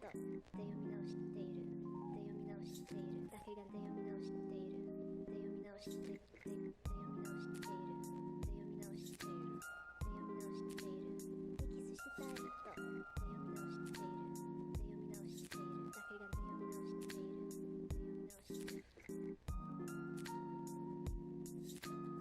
読み直しているで読み直しているだけがで読み直しているで読み直しているで読み直しているで読み直しているで読み直しているでキスしたい人で読み直しているで読み直しているだけがで読み直しているで読み直している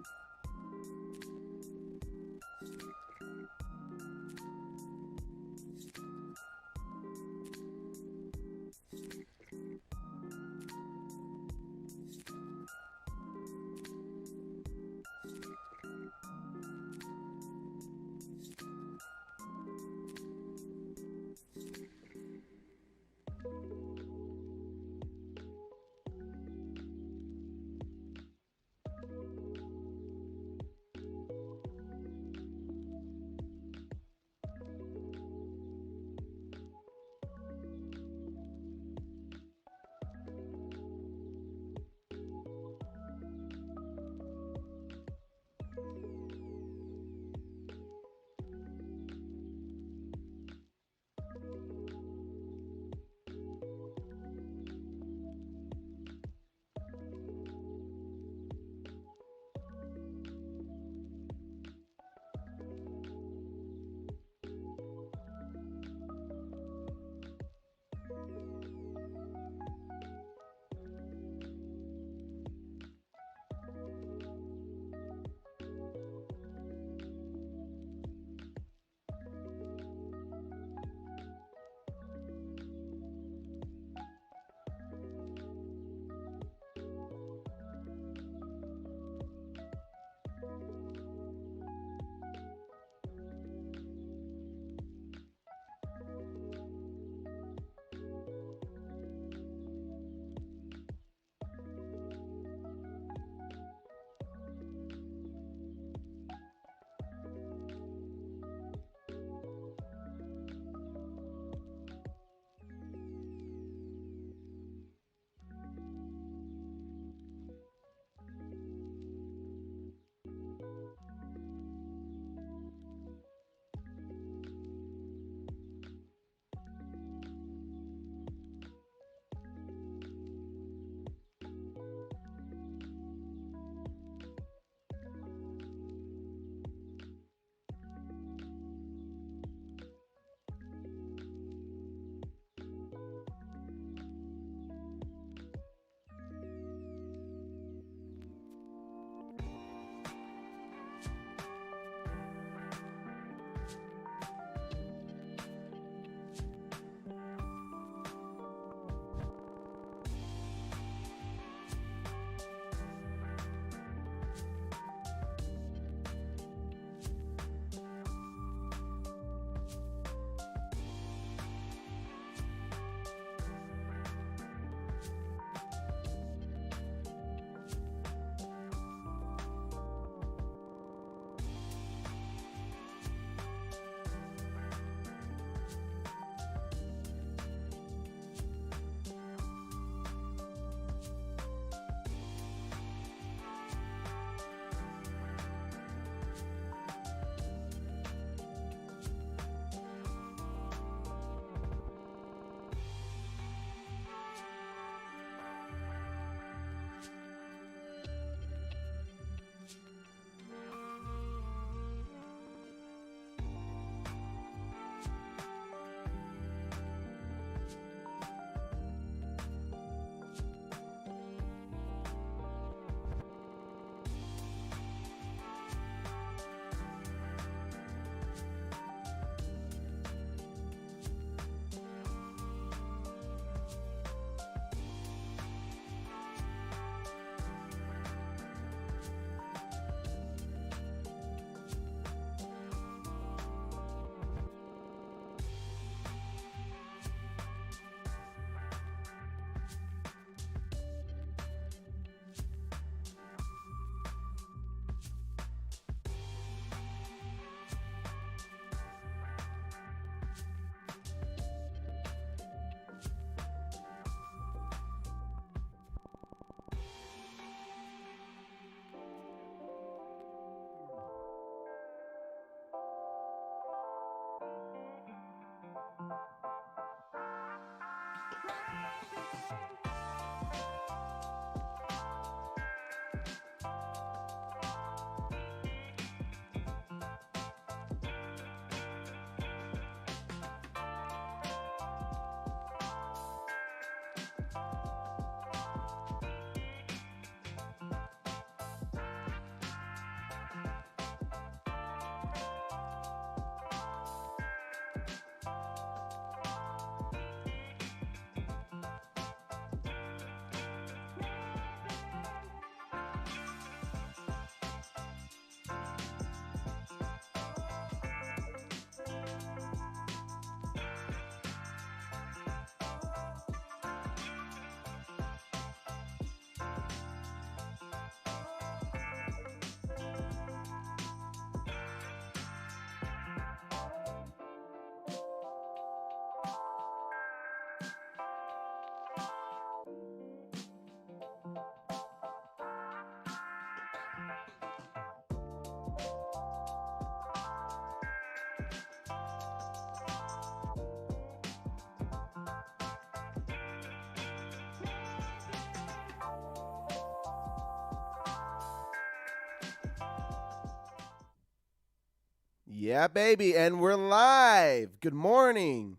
Yeah, baby, and we're live. Good morning.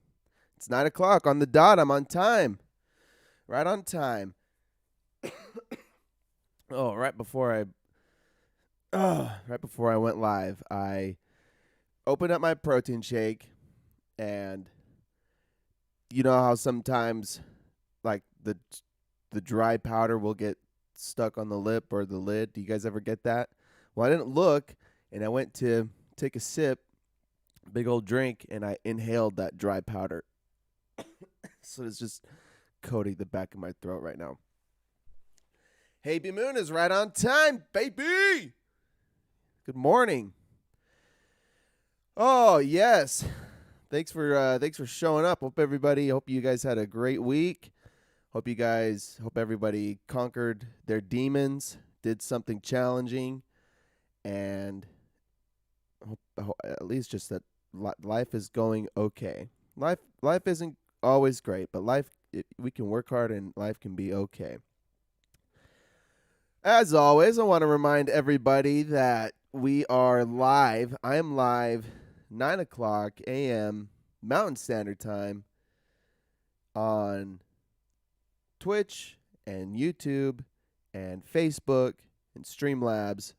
It's 9 o'clock on the dot. I'm on time. Right on time. Oh, right before I went live, I opened up my protein shake, and you know how sometimes, like the dry powder will get stuck on the lip or the lid. Do you guys ever get that? Well, I didn't look, and I went to take a sip, big old drink, and I inhaled that dry powder. So it's just coating the back of my throat right now. Hey, B Moon is right on time, baby. Good morning. Oh yes, thanks for showing up. Hope you guys had a great week. Hope everybody conquered their demons, did something challenging, and at least just that life is going okay. Life isn't always great, but we can work hard and life can be okay. As always, I want to remind everybody that we are live. I am live 9 o'clock a.m. Mountain Standard Time on Twitch and YouTube and Facebook and Streamlabs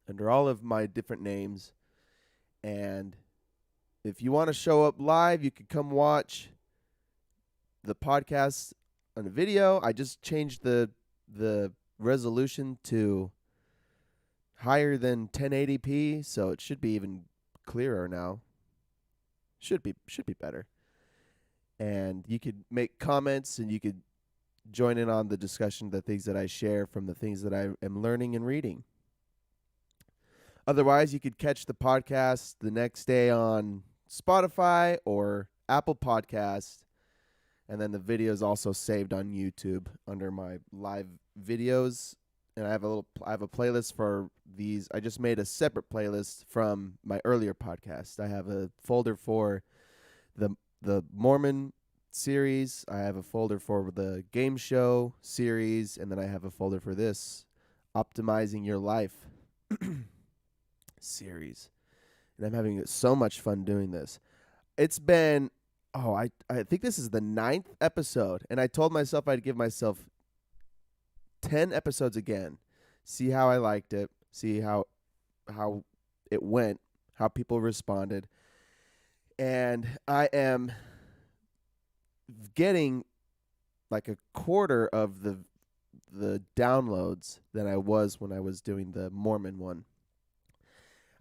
under all of my different names. And if you want to show up live, you can come watch the podcast on a video. I just changed the resolution to higher than 1080p, so it should be even clearer now. Should be better. And you could make comments and you could join in on the discussion, the things that I share from the things that I am learning and reading. Otherwise, you could catch the podcast the next day on Spotify or Apple Podcasts. And then the video is also saved on YouTube under my live videos. And I have a playlist for these. I just made a separate playlist from my earlier podcast. I have a folder for the Mormon series. I have a folder for the game show series, and then I have a folder for this Optimizing Your Life series. And I'm having so much fun doing this. It's been I think this is the 9th episode, and I told myself I'd give myself 10 episodes again, see how I liked it, see how it went, how people responded. And I am getting like a quarter of the downloads than I was when I was doing the Mormon one.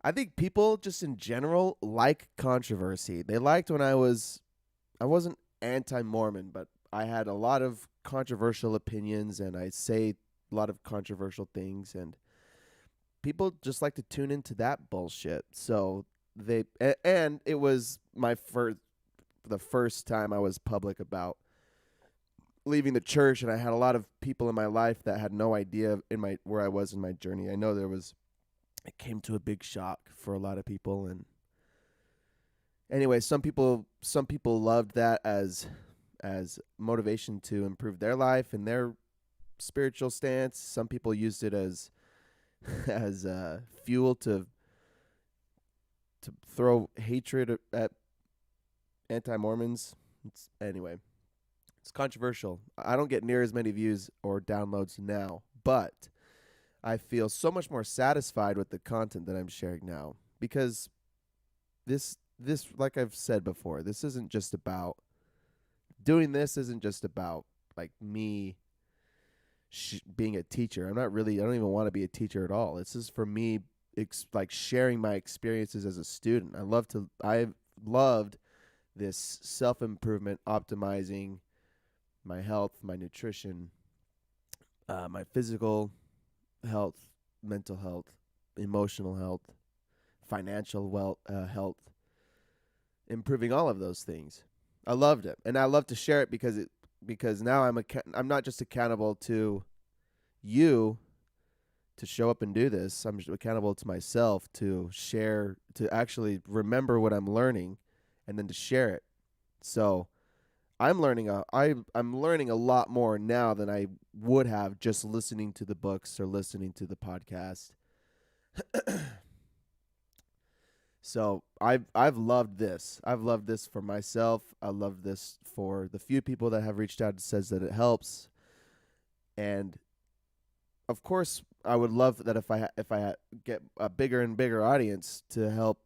I think people just in general like controversy. They liked when I wasn't anti-Mormon, but I had a lot of controversial opinions and I say a lot of controversial things, and people just like to tune into that bullshit. So and it was the first time I was public about leaving the church, and I had a lot of people in my life that had no idea where I was in my journey. I know it came to a big shock for a lot of people, and anyway, some people loved that as motivation to improve their life and their spiritual stance. Some people used it as fuel to throw hatred at anti-Mormons. Anyway, it's controversial. I don't get near as many views or downloads now, but I feel so much more satisfied with the content that I'm sharing now, because this like I've said before, this isn't just about like me being a teacher. I don't even want to be a teacher at all. This is for me like sharing my experiences as a student. I've loved this self-improvement, optimizing my health, my nutrition, my physical health, mental health, emotional health, financial health, improving all of those things. I loved it, and I love to share it because now I'm not just accountable to you to show up and do this. I'm accountable to myself to share, to actually remember what I'm learning, and then to share it. So I'm learning a lot more now than I would have just listening to the books or listening to the podcast. So I've loved this. I've loved this for myself. I love this for the few people that have reached out and says that it helps. And of course, I would love that if I get a bigger and bigger audience to help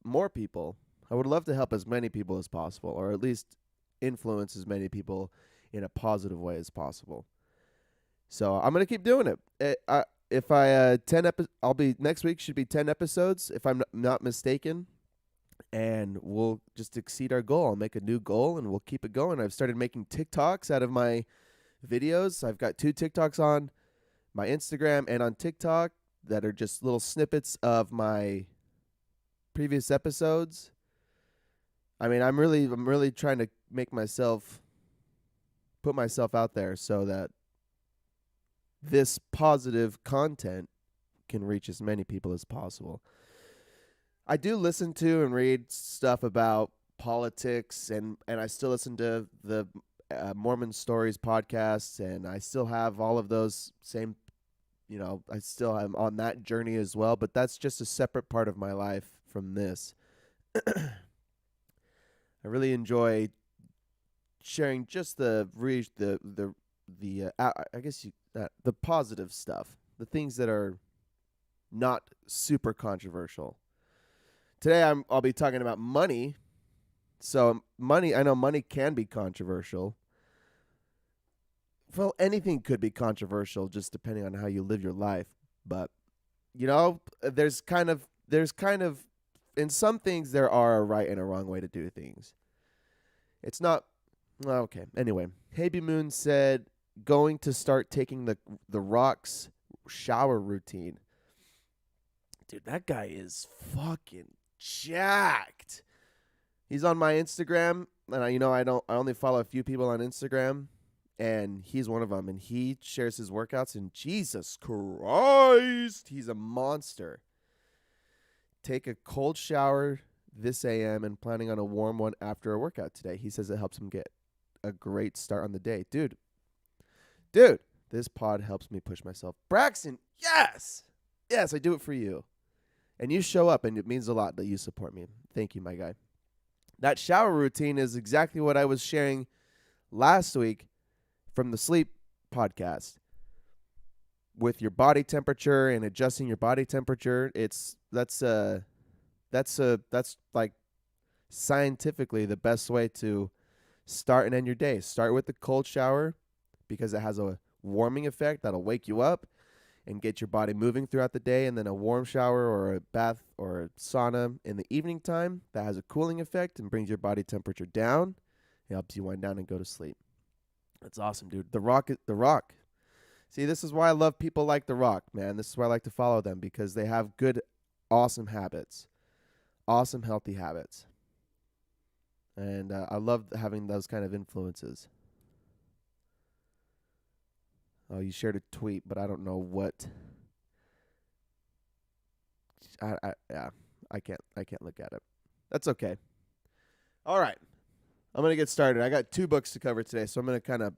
more people. I would love to help as many people as possible, or at least influence as many people in a positive way as possible. So I'm gonna keep doing it. If I 10 I'll be next week should be 10 episodes if I'm not mistaken, and we'll just exceed our goal. I'll make a new goal and we'll keep it going. I've started making TikToks out of my videos. I've got 2 TikToks on my Instagram and on TikTok that are just little snippets of my previous episodes. I mean, I'm really trying to put myself out there so that this positive content can reach as many people as possible. I do listen to and read stuff about politics, and I still listen to the Mormon Stories podcasts, and I still have all of those same, I still am on that journey as well, but that's just a separate part of my life from this. I really enjoy sharing just the positive stuff, the things that are not super controversial. Today I'll be talking about money. So I know money can be controversial. Well, anything could be controversial just depending on how you live your life, but there's kind of in some things there are a right and a wrong way to do things. It's not okay. Anyway, Haby Moon said going to start taking the Rock's shower routine. Dude, that guy is fucking jacked. He's on my Instagram, and I only follow a few people on Instagram, and he's one of them, and he shares his workouts, and Jesus Christ, he's a monster. Take a cold shower this AM and planning on a warm one after a workout today. He says it helps him get a great start on the day. Dude, this pod helps me push myself. Braxton, yes, I do it for you. And you show up, and it means a lot that you support me. Thank you, my guy. That shower routine is exactly what I was sharing last week from the sleep podcast. With your body temperature and adjusting your body temperature, that's like scientifically the best way to start and end your day. Start with the cold shower because it has a warming effect that'll wake you up and get your body moving throughout the day, and then a warm shower or a bath or a sauna in the evening time that has a cooling effect and brings your body temperature down. It helps you wind down and go to sleep. That's awesome, dude. The Rock. See, this is why I love people like The Rock, man. This is why I like to follow them, because they have good, awesome habits, awesome, healthy habits. And I love having those kind of influences. Oh, you shared a tweet, but I don't know what. I can't look at it. That's okay. All right, I'm gonna get started. I got 2 books to cover today, so I'm gonna kind of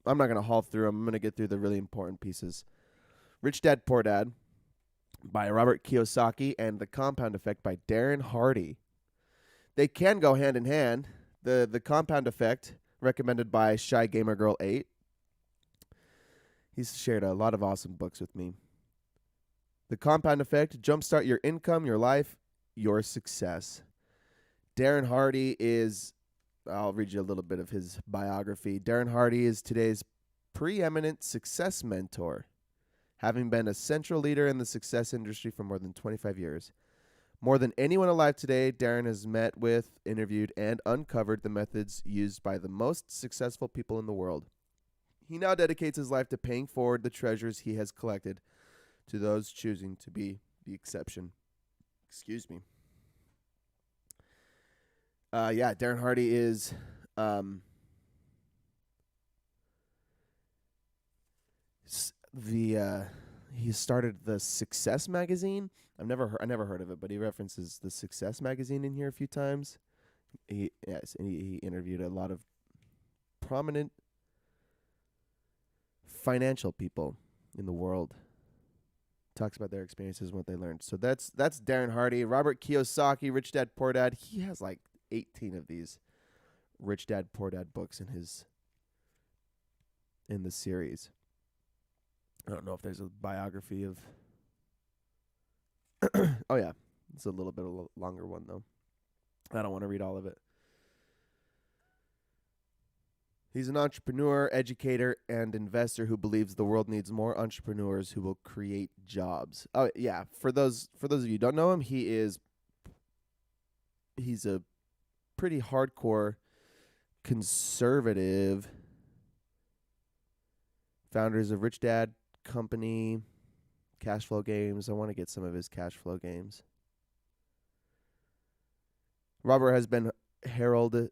I'm not gonna haul through them. I'm gonna get through the really important pieces. Rich Dad Poor Dad by Robert Kiyosaki and The Compound Effect by Darren Hardy. They can go hand in hand. The Compound Effect, recommended by Shy Gamer Girl 8. He's shared a lot of awesome books with me. The Compound Effect, jumpstart your income, your life, your success. Darren Hardy I'll read you a little bit of his biography. Darren Hardy is today's preeminent success mentor, having been a central leader in the success industry for more than 25 years. More than anyone alive today, Darren has met with, interviewed, and uncovered the methods used by the most successful people in the world. He now dedicates his life to paying forward the treasures he has collected to those choosing to be the exception. Excuse me. Darren Hardy is he started the Success magazine. I never heard of it, but he references the Success magazine in here a few times. He interviewed a lot of prominent financial people in the world. talks about their experiences and what they learned. So that's Darren Hardy. Robert Kiyosaki, Rich Dad Poor Dad. He has like 18 of these Rich Dad Poor Dad books in the series. I don't know if there's a biography of. Oh yeah, it's a little bit of a longer one though. I don't want to read all of it. He's an entrepreneur, educator, and investor who believes the world needs more entrepreneurs who will create jobs. Oh yeah, for those of you who don't know him, he's a pretty hardcore conservative. Founders of Rich Dad Company, Cash Flow Games. I want to get some of his Cash Flow Games. Robert has been heralded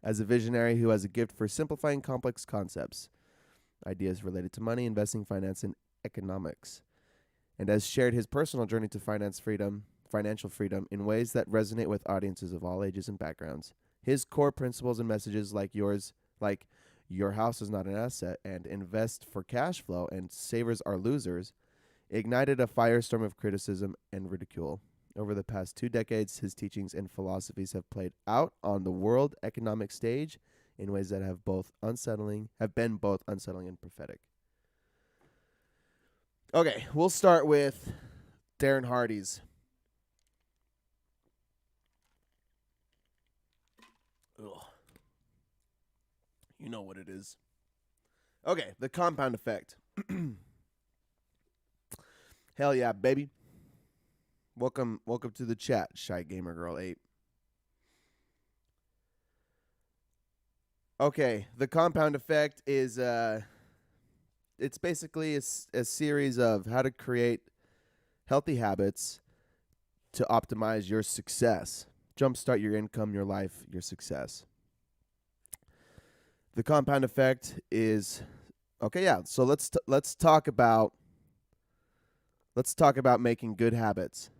as a visionary who has a gift for simplifying complex concepts, ideas related to money, investing, finance, and economics, and has shared his personal journey to financial freedom in ways that resonate with audiences of all ages and backgrounds. His core principles and messages like your house is not an asset and invest for cash flow and savers are losers ignited a firestorm of criticism and ridicule. Over the past 2 decades, his teachings and philosophies have played out on the world economic stage in ways that have been both unsettling and prophetic. Okay, we'll start with Darren Hardy's. Ugh. You know what it is. Okay, the compound effect. Hell yeah, baby. Welcome to the chat, Shy Gamer Girl 8. Okay, the compound effect is it's basically a series of how to create healthy habits to optimize your success. Jumpstart your income, your life, your success. The compound effect is okay, yeah. So let's talk about making good habits.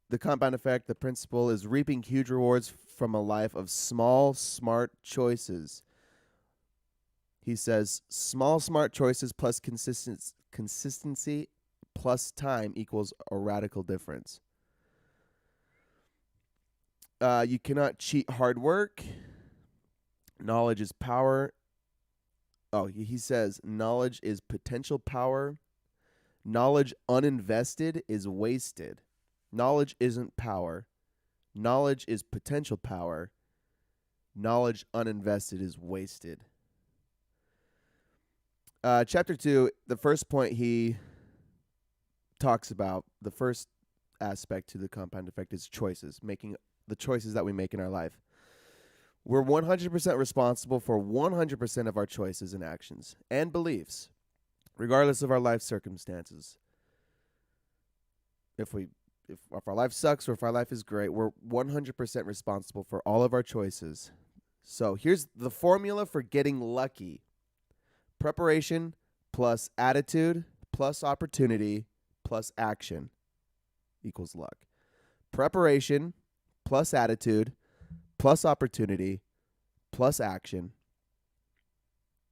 The compound effect, the principle is reaping huge rewards from a life of small, smart choices. He says small, smart choices plus consistency plus time equals a radical difference. You cannot cheat hard work. Knowledge is power. Oh, he says knowledge is potential power. Knowledge uninvested is wasted. Knowledge isn't power. Knowledge is potential power. Knowledge uninvested is wasted. Chapter 2, the first point he talks about, the first aspect to the compound effect is choices, making the choices that we make in our life. We're 100% responsible for 100% of our choices and actions and beliefs, regardless of our life circumstances. If our life sucks or if our life is great, we're 100% responsible for all of our choices. So here's the formula for getting lucky. Preparation plus attitude plus opportunity plus action equals luck. Preparation plus attitude plus opportunity plus action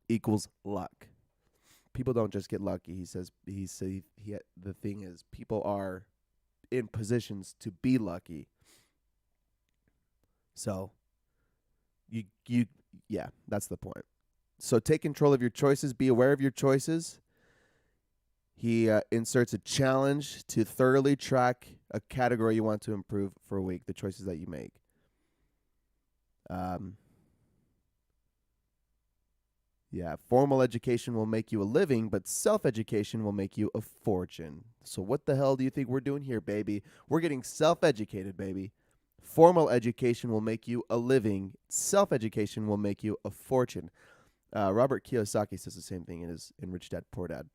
equals luck. People don't just get lucky. He says the thing is people are in positions to be lucky. So yeah, that's the point. So take control of your choices, be aware of your choices. He inserts a challenge to thoroughly track a category you want to improve for a week, the choices that you make. Yeah, formal education will make you a living, but self-education will make you a fortune. So what the hell do you think we're doing here, baby? We're getting self-educated, baby. Formal education will make you a living. Self-education will make you a fortune. Robert Kiyosaki says the same thing in Rich Dad Poor Dad.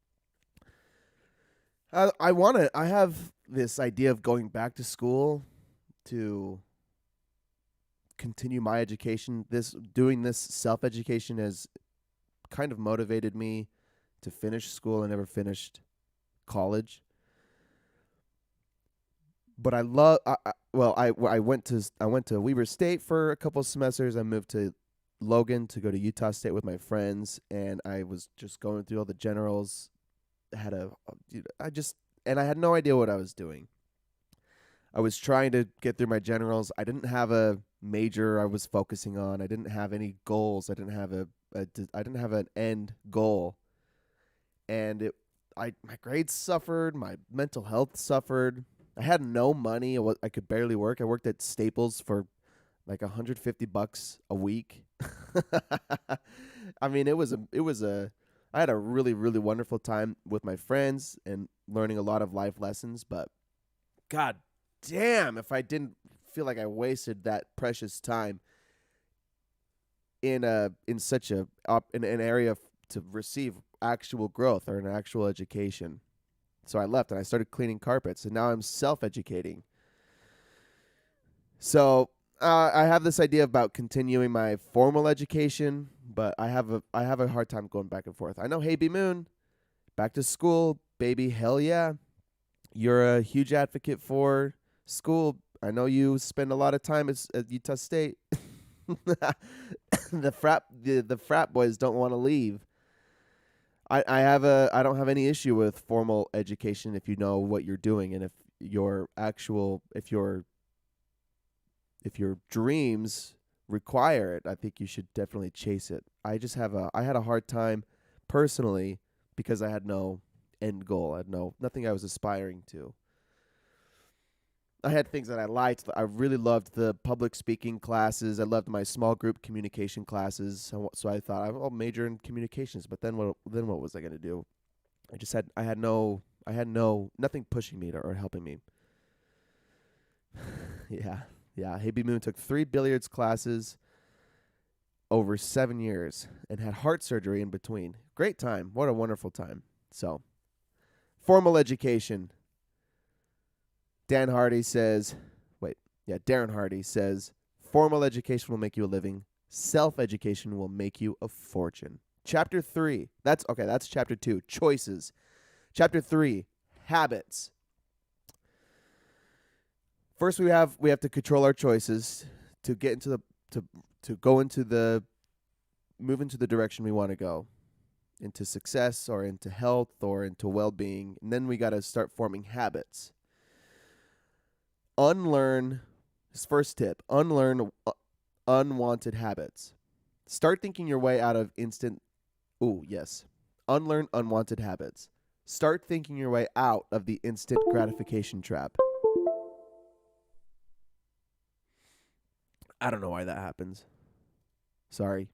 I have this idea of going back to school to continue my education. Doing this self-education has kind of motivated me to finish school. I never finished college, but I went to Weber State for a couple of semesters. I moved to Logan to go to Utah State with my friends, and I was just going through all the generals. Had a, I just, and I had no idea what I was doing. I was trying to get through my generals. I didn't have a major I was focusing on. I didn't have any goals. I didn't have I didn't have an end goal, and my grades suffered. My mental health suffered. I had no money. I could barely work. I worked at Staples for like $150 a week. I mean, I had a really, really wonderful time with my friends and learning a lot of life lessons, but God damn, if I didn't feel like I wasted that precious time in such in an area to receive actual growth or an actual education. So I left and I started cleaning carpets, and now I'm self-educating. So I have this idea about continuing my formal education, but I have a hard time going back and forth. I know, hey B Moon, back to school, baby, hell yeah. You're a huge advocate for school. I know you spend a lot of time at Utah State. the frat boys don't want to leave. I don't have any issue with formal education if you know what you're doing, and if your dreams require it, I think you should definitely chase it. I had a hard time personally because I had no end goal. I had nothing I was aspiring to. I had things that I liked. I really loved the public speaking classes. I loved my small group communication classes. So I thought I'll major in communications. But then what was I going to do? I had nothing pushing me or helping me. Yeah. Hey B Moon took 3 billiards classes over 7 years and had heart surgery in between. Great time. What a wonderful time. So, formal education. Darren Hardy says, formal education will make you a living. Self-education will make you a fortune. Chapter 3. That's chapter 2. Choices. Chapter 3. Habits. First, we have to control our choices to get into move into the direction we want to go, into success or into health or into well-being. And then we got to start forming habits. Unlearn, this first tip, unlearn unwanted habits. Start thinking your way out of unlearn unwanted habits. Start thinking your way out of the instant gratification trap. I don't know why that happens. Sorry.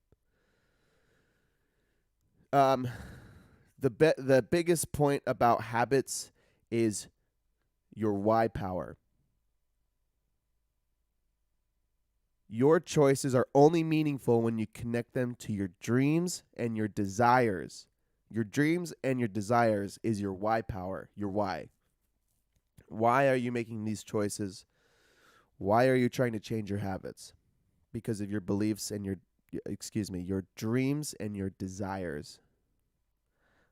The biggest point about habits is your why power. Your choices are only meaningful when you connect them to your dreams and your desires. Your dreams and your desires is your why power, your why. Why are you making these choices? Why are you trying to change your habits? Because of your beliefs and your dreams and your desires.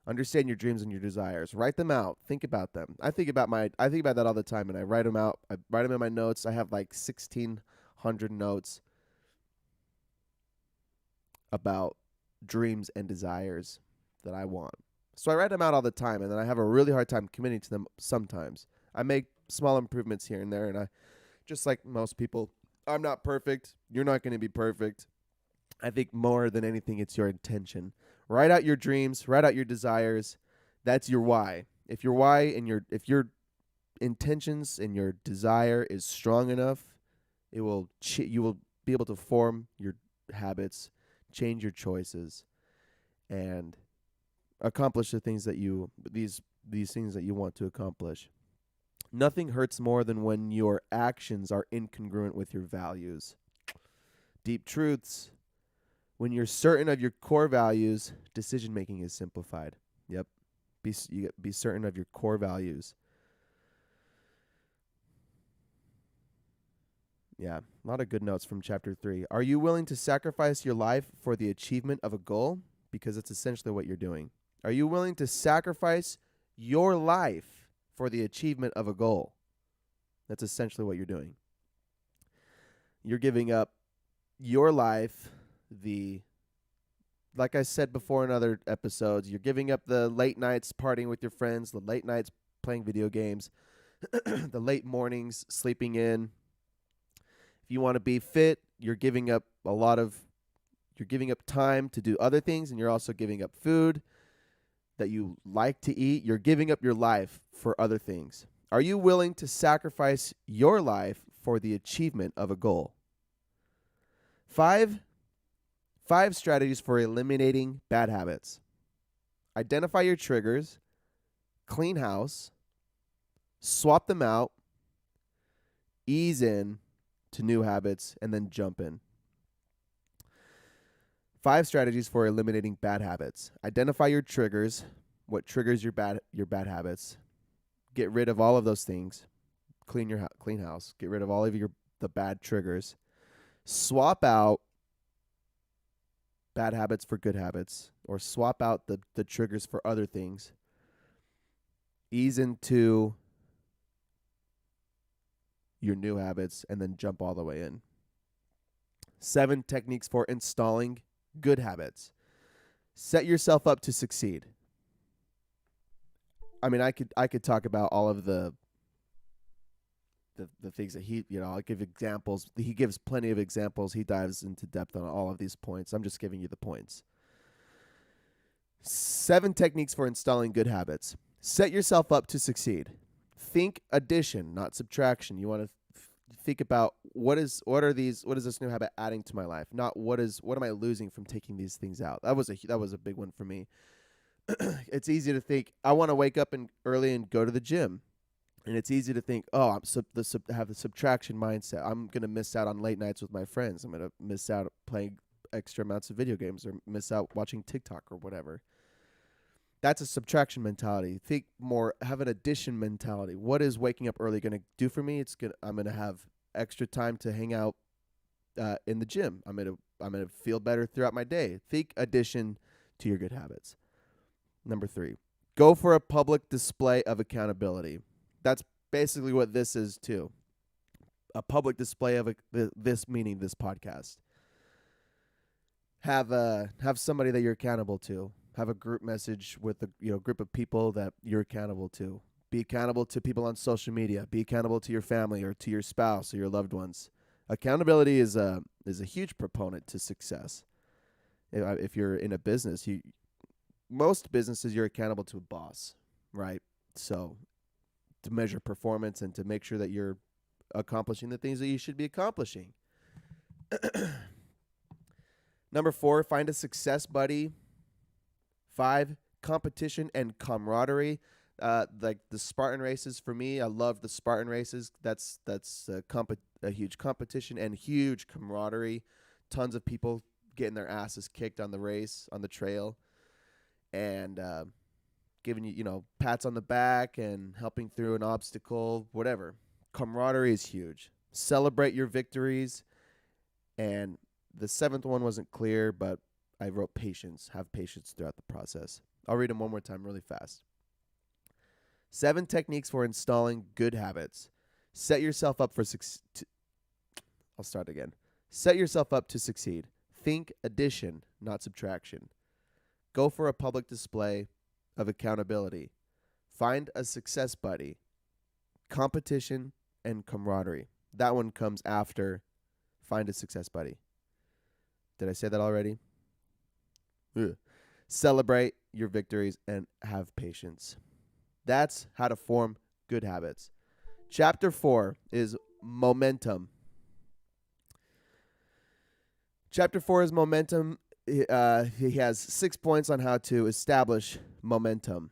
Understand your dreams and your desires. Write them out. Think about them. I think about that all the time, and I write them out. I write them in my notes. I have like 1,600 notes about dreams and desires that I want. So I write them out all the time, and then I have a really hard time committing to them sometimes. I make small improvements here and there, and I, just like most people, I'm not perfect. You're not going to be perfect. I think more than anything, it's your intention. Write out your dreams. Write out your desires. That's your why. If your why and if your intentions and your desire is strong enough, you will be able to form your habits, change your choices, and accomplish the things that these things that you want to accomplish. Nothing hurts more than when your actions are incongruent with your values. Deep truths. When you're certain of your core values, decision-making is simplified. Yep. Be certain of your core values. Yeah, a lot of good notes from chapter 3. Are you willing to sacrifice your life for the achievement of a goal? Because it's essentially what you're doing. Are you willing to sacrifice your life for the achievement of a goal? That's essentially what you're doing. You're giving up your life, the, like I said before in other episodes, you're giving up the late nights partying with your friends, the late nights playing video games, the late mornings sleeping in. If you want to be fit, you're giving up time to do other things, and you're also giving up food that you like to eat. You're giving up your life for other things. Are you willing to sacrifice your life for the achievement of a goal? Five strategies for eliminating bad habits. Identify your triggers, clean house, swap them out, ease in to new habits, and then jump in. 5 strategies for eliminating bad habits. Identify your triggers, what triggers your bad habits. Get rid of all of those things. Clean house. Get rid of all of the bad triggers. Swap out bad habits for good habits, or swap out the triggers for other things. Ease into your new habits and then jump all the way in. 7 techniques for installing good habits. Set yourself up to succeed. I mean, I could talk about all of the things that I'll give examples. He gives plenty of examples. He dives into depth on all of these points. I'm just giving you the points. 7 techniques for installing good habits. Set yourself up to succeed. Think addition, not subtraction. You want to think about what is this new habit adding to my life, not what am I losing from taking these things out. That was a big one for me. It's easy to think I want to wake up early and go to the gym. And it's easy to think, have the subtraction mindset. I'm going to miss out on late nights with my friends. I'm going to miss out playing extra amounts of video games, or miss out watching TikTok or whatever. That's a subtraction mentality. Think more, have an addition mentality. What is waking up early going to do for me? I'm going to have extra time to hang out in the gym. I'm going to feel better throughout my day. Think addition to your good habits. Number 3, go for a public display of accountability. That's basically what this is too. A public display of this, meaning this podcast. Have somebody that you're accountable to. Have a group message with a group of people that you're accountable to. Be accountable to people on social media. Be accountable to your family or to your spouse or your loved ones. Accountability is a huge proponent to success. If you're in a business, most businesses you're accountable to a boss, right? So to measure performance and to make sure that you're accomplishing the things that you should be accomplishing. Number 4, find a success buddy. 5, competition and camaraderie. Like the Spartan races for me, I love the Spartan races. That's a huge competition and huge camaraderie. Tons of people getting their asses kicked on the race, on the trail, and giving you, pats on the back and helping through an obstacle, whatever. Camaraderie is huge. Celebrate your victories. And the 7th one wasn't clear, but I wrote patience. Have patience throughout the process. I'll read them one more time really fast. 7 techniques for installing good habits. Set yourself up for I'll start again. Set yourself up to succeed. Think addition, not subtraction. Go for a public display of accountability. Find a success buddy. Competition and camaraderie. That one comes after find a success buddy. Did I say that already? Ugh. Celebrate your victories and have patience. That's how to form good habits. Chapter 4 is momentum. Chapter 4 is momentum. He has 6 points on how to establish momentum,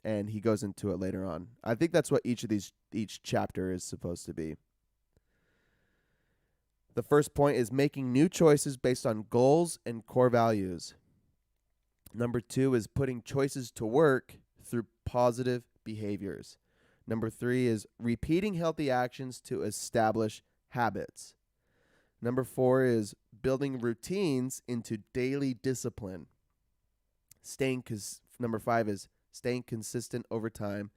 and he goes into it later on. I think that's what each chapter is supposed to be. The first point is making new choices based on goals and core values. Number 2 is putting choices to work through positive behaviors. Number 3 is repeating healthy actions to establish habits. Number 4 is building routines into daily discipline. Number 5 is staying consistent over time.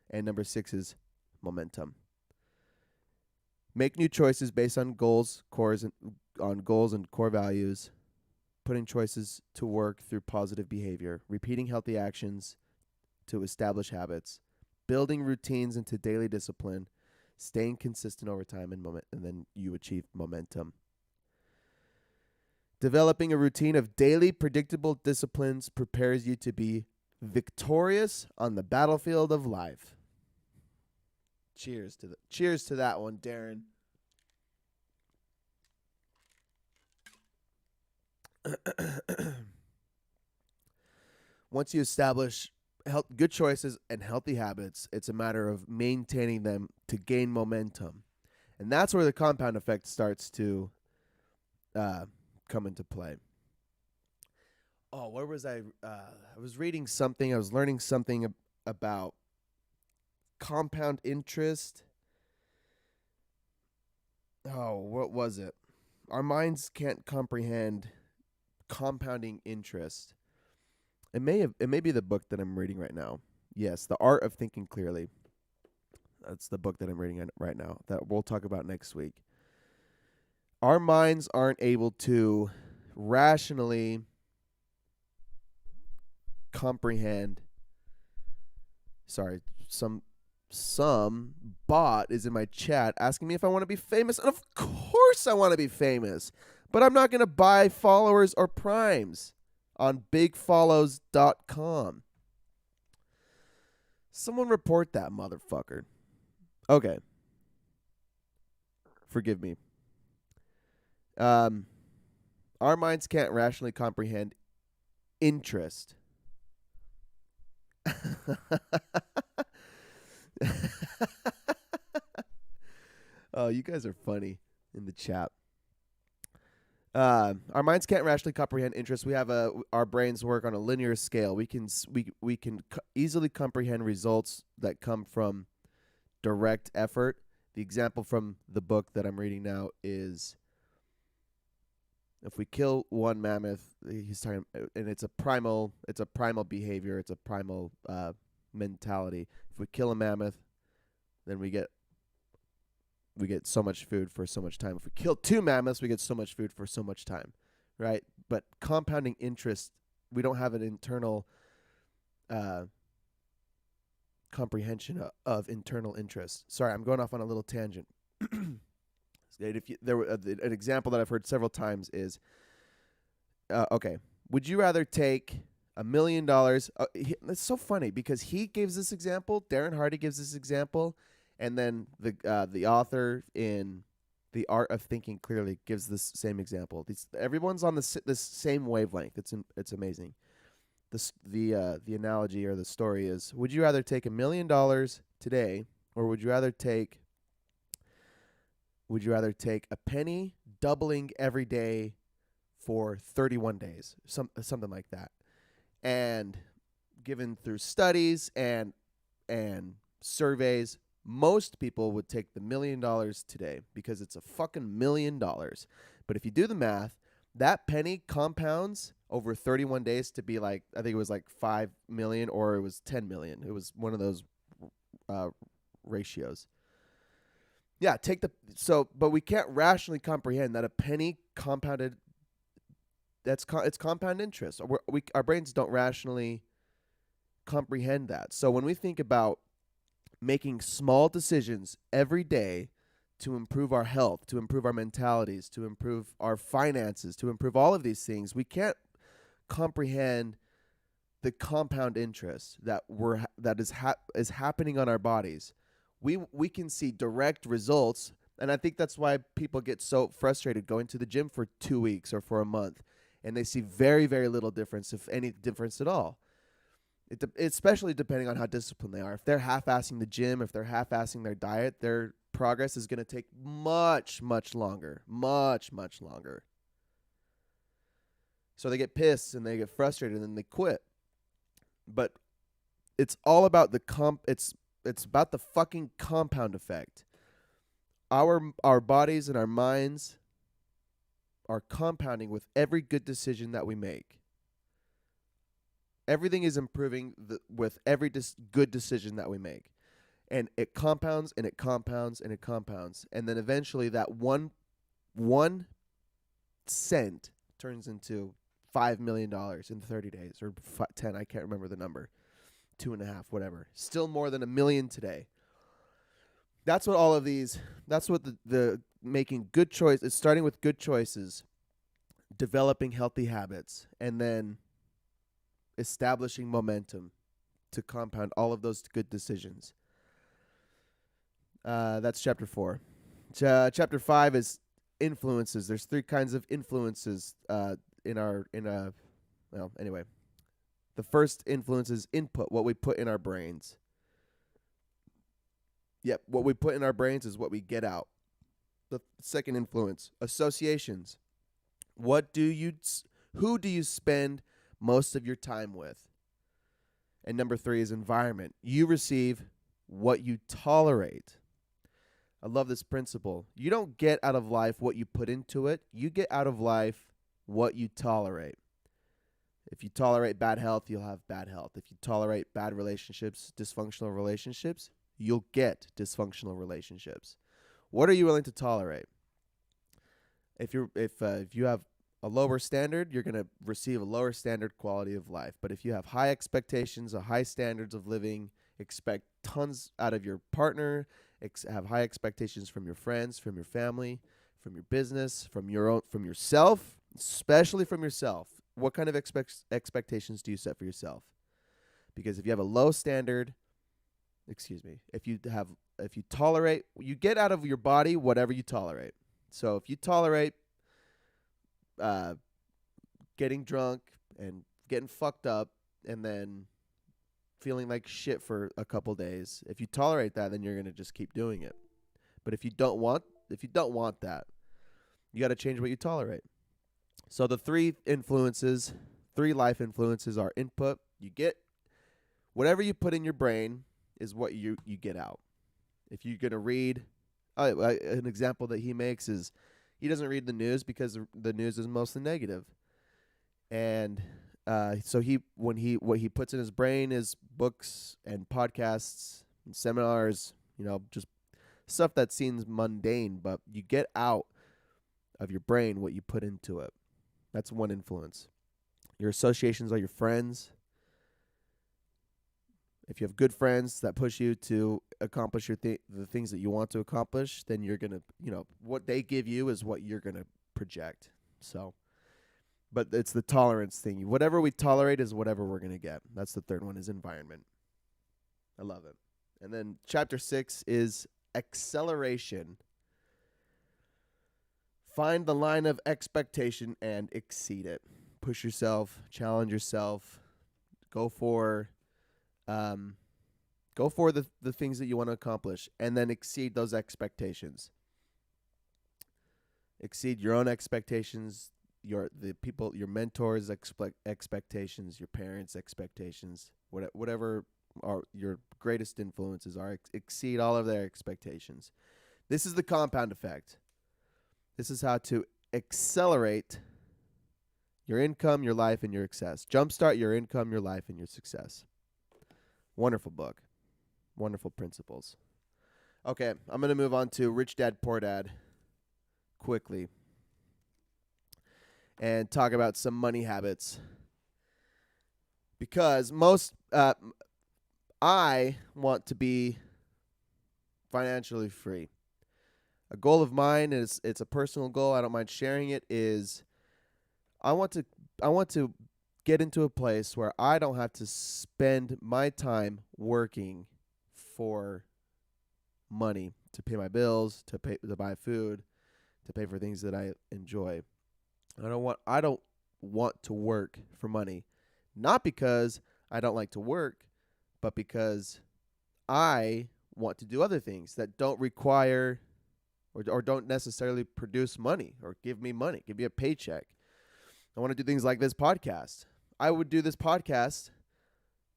And number 6 is momentum. Make new choices based on goals and core values. putting choices to work through positive behavior, repeating healthy actions to establish habits, building routines into daily discipline, staying consistent over time, and then you achieve momentum. Developing a routine of daily predictable disciplines prepares you to be victorious on the battlefield of life. Cheers to that one, Darren. Once you establish good choices and healthy habits, it's a matter of maintaining them to gain momentum. And that's where the compound effect starts to come into play. Oh, where was I? I was reading something. I was learning something about compound interest. Oh, what was it? Our minds can't comprehend compounding interest. It may be the book that I'm reading right now. Yes, The Art of Thinking Clearly. That's the book that I'm reading right now that we'll talk about next week. Our minds aren't able to rationally comprehend. Sorry, some bot is in my chat asking me if I want to be famous, and of course I want to be famous, but I'm not going to buy followers or primes on bigfollows.com. Someone report that motherfucker. Okay. Forgive me. Our minds can't rationally comprehend interest. Oh, you guys are funny in the chat. Our minds can't rationally comprehend interest. We have our brains work on a linear scale. We can easily comprehend results that come from direct effort. The example from the book that I'm reading now is, if we kill one mammoth, he's talking, and it's a primal behavior. It's a primal mentality. If we kill a mammoth, then we get so much food for so much time. If we kill 2 mammoths, we get so much food for so much time, right? But compounding interest, we don't have an internal comprehension of internal interest. Sorry, I'm going off on a little tangent. An example that I've heard several times is, okay, would you rather take $1 million? It's so funny because he gives this example, Darren Hardy gives this example, and then the author in The Art of Thinking Clearly gives this same example. Everyone's on this same wavelength. It's amazing. The analogy or the story is: would you rather take $1 million today, or would you rather take a penny doubling every day for 31 days, something like that? And given through studies and surveys, most people would take the $1 million today because it's a fucking $1 million. But if you do the math, that penny compounds over 31 days to be like, I think it was like 5 million or it was 10 million. It was one of those ratios. Yeah, but we can't rationally comprehend that a penny compounded, it's compound interest. Our brains don't rationally comprehend that. So when we think about making small decisions every day to improve our health, to improve our mentalities, to improve our finances, to improve all of these things, we can't comprehend the compound interest that is happening on our bodies. We can see direct results, and I think that's why people get so frustrated going to the gym for 2 weeks or for a month, and they see very, very little difference, if any difference at all. Especially depending on how disciplined they are. If they're half-assing the gym, if they're half-assing their diet, their progress is going to take much, much longer. Much, much longer. So they get pissed and they get frustrated and then they quit. But it's all about it's about the fucking compound effect. Our bodies and our minds are compounding with every good decision that we make. Everything is improving with every good decision that we make. And it compounds and it compounds and it compounds. And then eventually that one cent turns into $5 million in 30 days or 10. I can't remember the number. 2.5, whatever. Still more than $1 million today. That's what all of these, that's what the making good choices, starting with good choices, developing healthy habits, and then establishing momentum to compound all of those good decisions. That's chapter 4. Chapter 5 is influences. There's 3 kinds of influences anyway. The first influence is input, what we put in our brains. Yep, what we put in our brains is what we get out. The second influence, associations. Who do you spend most of your time with? And number 3 is environment. You receive what you tolerate. I love this principle. You don't get out of life what you put into it. You get out of life what you tolerate. If you tolerate bad health, you'll have bad health. If you tolerate bad relationships, dysfunctional relationships, you'll get dysfunctional relationships. What are you willing to tolerate? If you have a lower standard, you're going to receive a lower standard quality of life. But if you have high expectations, high standards of living, expect tons out of your partner, have high expectations from your friends, from your family, from your business, from yourself, especially from yourself. What kind of expectations do you set for yourself? Because if you have a low standard, if you tolerate, you get out of your body whatever you tolerate. So if you tolerate getting drunk and getting fucked up and then feeling like shit for a couple days, if you tolerate that, then you're going to just keep doing it. But if you don't want that, you got to change what you tolerate. So the 3 life influences are input. You get whatever you put in your brain is what you get out. If you're going to read, an example that he makes is he doesn't read the news because the news is mostly negative. And so what he puts in his brain is books and podcasts and seminars, just stuff that seems mundane, but you get out of your brain what you put into it. That's one influence. Your associations are your friends. If you have good friends that push you to accomplish the things that you want to accomplish, then you're going to, what they give you is what you're going to project. So, but it's the tolerance thing. Whatever we tolerate is whatever we're going to get. That's the third one, is environment. I love it. And then chapter 6 is acceleration. Find the line of expectation and exceed it. Push yourself, challenge yourself, go for the things that you want to accomplish, and then exceed those expectations. Exceed your own expectations, your mentors' expectations, your parents' expectations, whatever are your greatest influences are. Exceed all of their expectations. This is the compound effect. This is how to accelerate your income, your life, and your success. Jumpstart your income, your life, and your success. Wonderful book. Wonderful principles. Okay, I'm going to move on to Rich Dad, Poor Dad quickly and talk about some money habits. Because I want to be financially free. A goal of mine it's a personal goal. I don't mind sharing it. Is I want to get into a place where I don't have to spend my time working for money to pay my bills, to buy food, to pay for things that I enjoy. I don't want to work for money, not because I don't like to work, but because I want to do other things that don't require or don't necessarily produce money or give me money, give me a paycheck. I want to do things like this podcast. I would do this podcast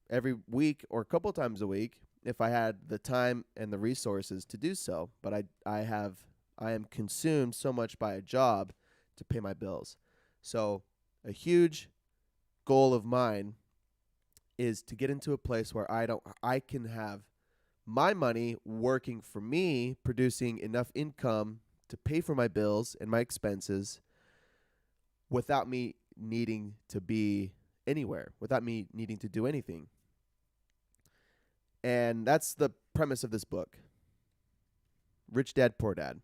every week or a couple times a week if I had the time and the resources to do so. But I am consumed so much by a job to pay my bills. So a huge goal of mine is to get into a place where I can have my money working for me, producing enough income to pay for my bills and my expenses without me needing to be anywhere, without me needing to do anything. And that's the premise of this book. Rich Dad, Poor Dad.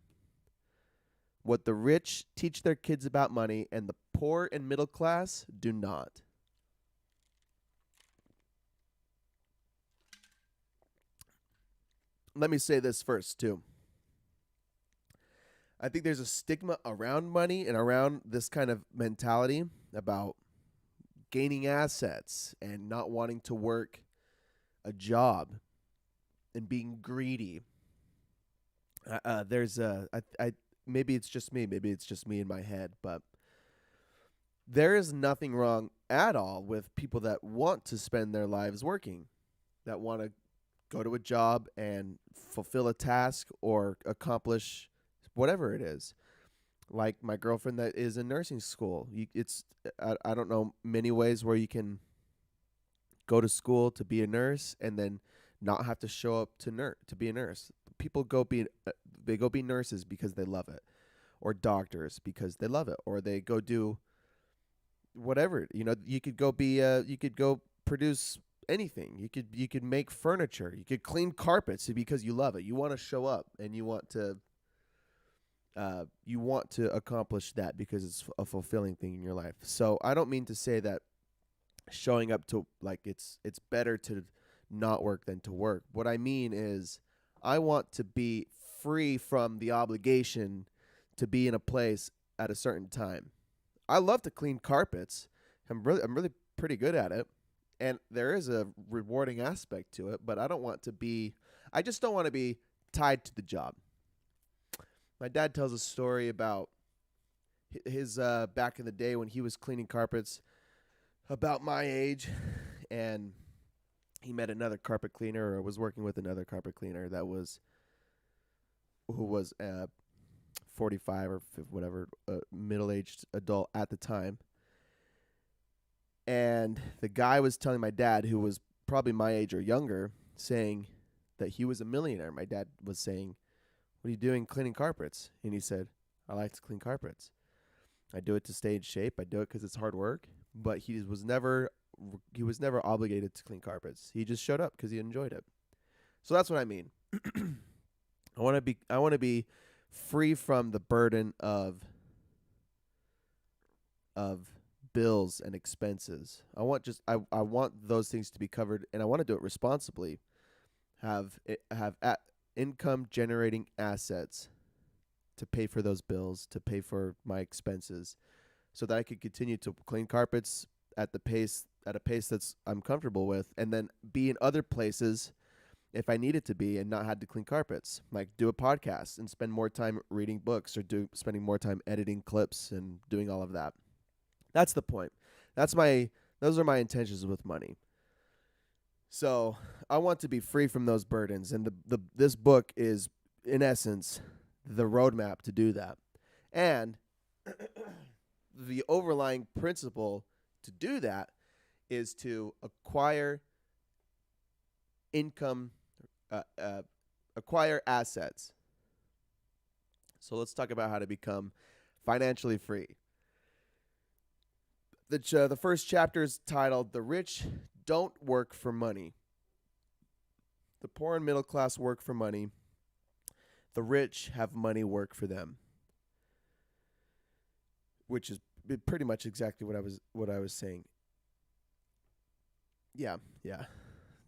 What the rich teach their kids about money and the poor and middle class do not. Let me say this first, too. I think there's a stigma around money and around this kind of mentality about gaining assets and not wanting to work a job and being greedy. Maybe it's just me. Maybe it's just me in my head, but there is nothing wrong at all with people that want to spend their lives working, that want to go to a job and fulfill a task or accomplish whatever it is. Like my girlfriend that is in nursing school. I don't know many ways where you can go to school to be a nurse and then not have to show up to be a nurse. People go be nurses because they love it, or doctors because they love it, or they go do whatever. You could go produce anything. You could make furniture. You could clean carpets because you love it. You want to show up and you want to accomplish that because it's a fulfilling thing in your life. So I don't mean to say that showing up to it's better to not work than to work. What I mean is I want to be free from the obligation to be in a place at a certain time. I love to clean carpets. I'm really pretty good at it. And there is a rewarding aspect to it, but I just don't want to be tied to the job. My dad tells a story about his back in the day when he was cleaning carpets, about my age, and he met another carpet cleaner, or was working with another carpet cleaner who was 45 or whatever, middle-aged adult at the time. And the guy was telling my dad, who was probably my age or younger, saying that he was a millionaire. My dad was saying, "What are you doing cleaning carpets?" And he said, "I like to clean carpets. I do it to stay in shape. I do it because it's hard work." But he was never obligated to clean carpets. He just showed up because he enjoyed it. So that's what I mean. I want to be free from the burden of bills and expenses. I want those things to be covered, and I want to do it responsibly. Have income generating assets to pay for those bills, to pay for my expenses, so that I could continue to clean carpets at a pace that's I'm comfortable with, and then be in other places if I needed to be and not had to clean carpets, like do a podcast and spend more time reading books, or spending more time editing clips and doing all of that. That's the point. Those are my intentions with money. So I want to be free from those burdens, and this book is, in essence, the roadmap to do that. And the overlying principle to do that is to acquire income, acquire assets. So let's talk about how to become financially free. The first chapter is titled, "The Rich Don't Work for Money." The poor and middle class work for money. The rich have money work for them. Which is pretty much exactly what I was saying. Yeah.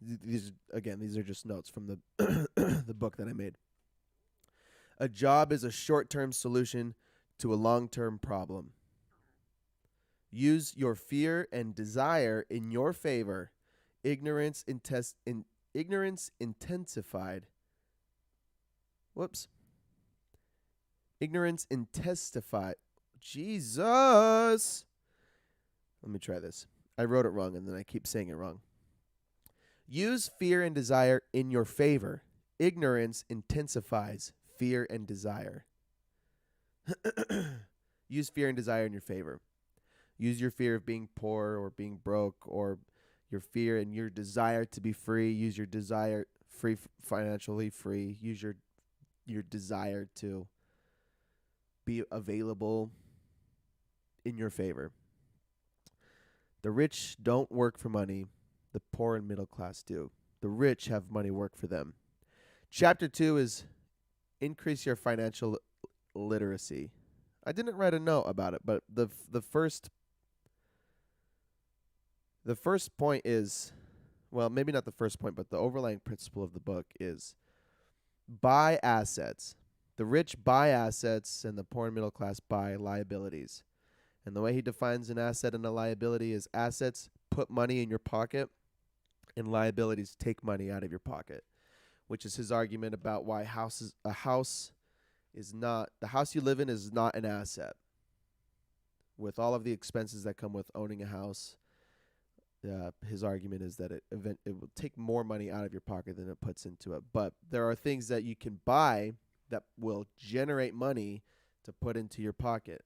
These are just notes from the the book that I made. A job is a short-term solution to a long-term problem. Use your fear and desire in your favor. Ignorance intensified. Ignorance intensified. Jesus. Let me try this. I wrote it wrong and then I keep saying it wrong. Use fear and desire in your favor. Ignorance intensifies fear and desire. Use fear and desire in your favor. Use your fear of being poor or being broke, or your fear and your desire to be free. Use your desire financially free. Use your desire to be available in your favor. The rich don't work for money. The poor and middle class do. The rich have money work for them. Chapter 2 is increase your financial literacy. I didn't write a note about it, but the first point is, well, maybe not the first point, but the overlying principle of the book is buy assets. The rich buy assets and the poor and middle class buy liabilities. And the way he defines an asset and a liability is assets put money in your pocket and liabilities take money out of your pocket, which is his argument about why the house you live in is not an asset. With all of the expenses that come with owning a house, his argument is that it will take more money out of your pocket than it puts into it. But there are things that you can buy that will generate money to put into your pocket.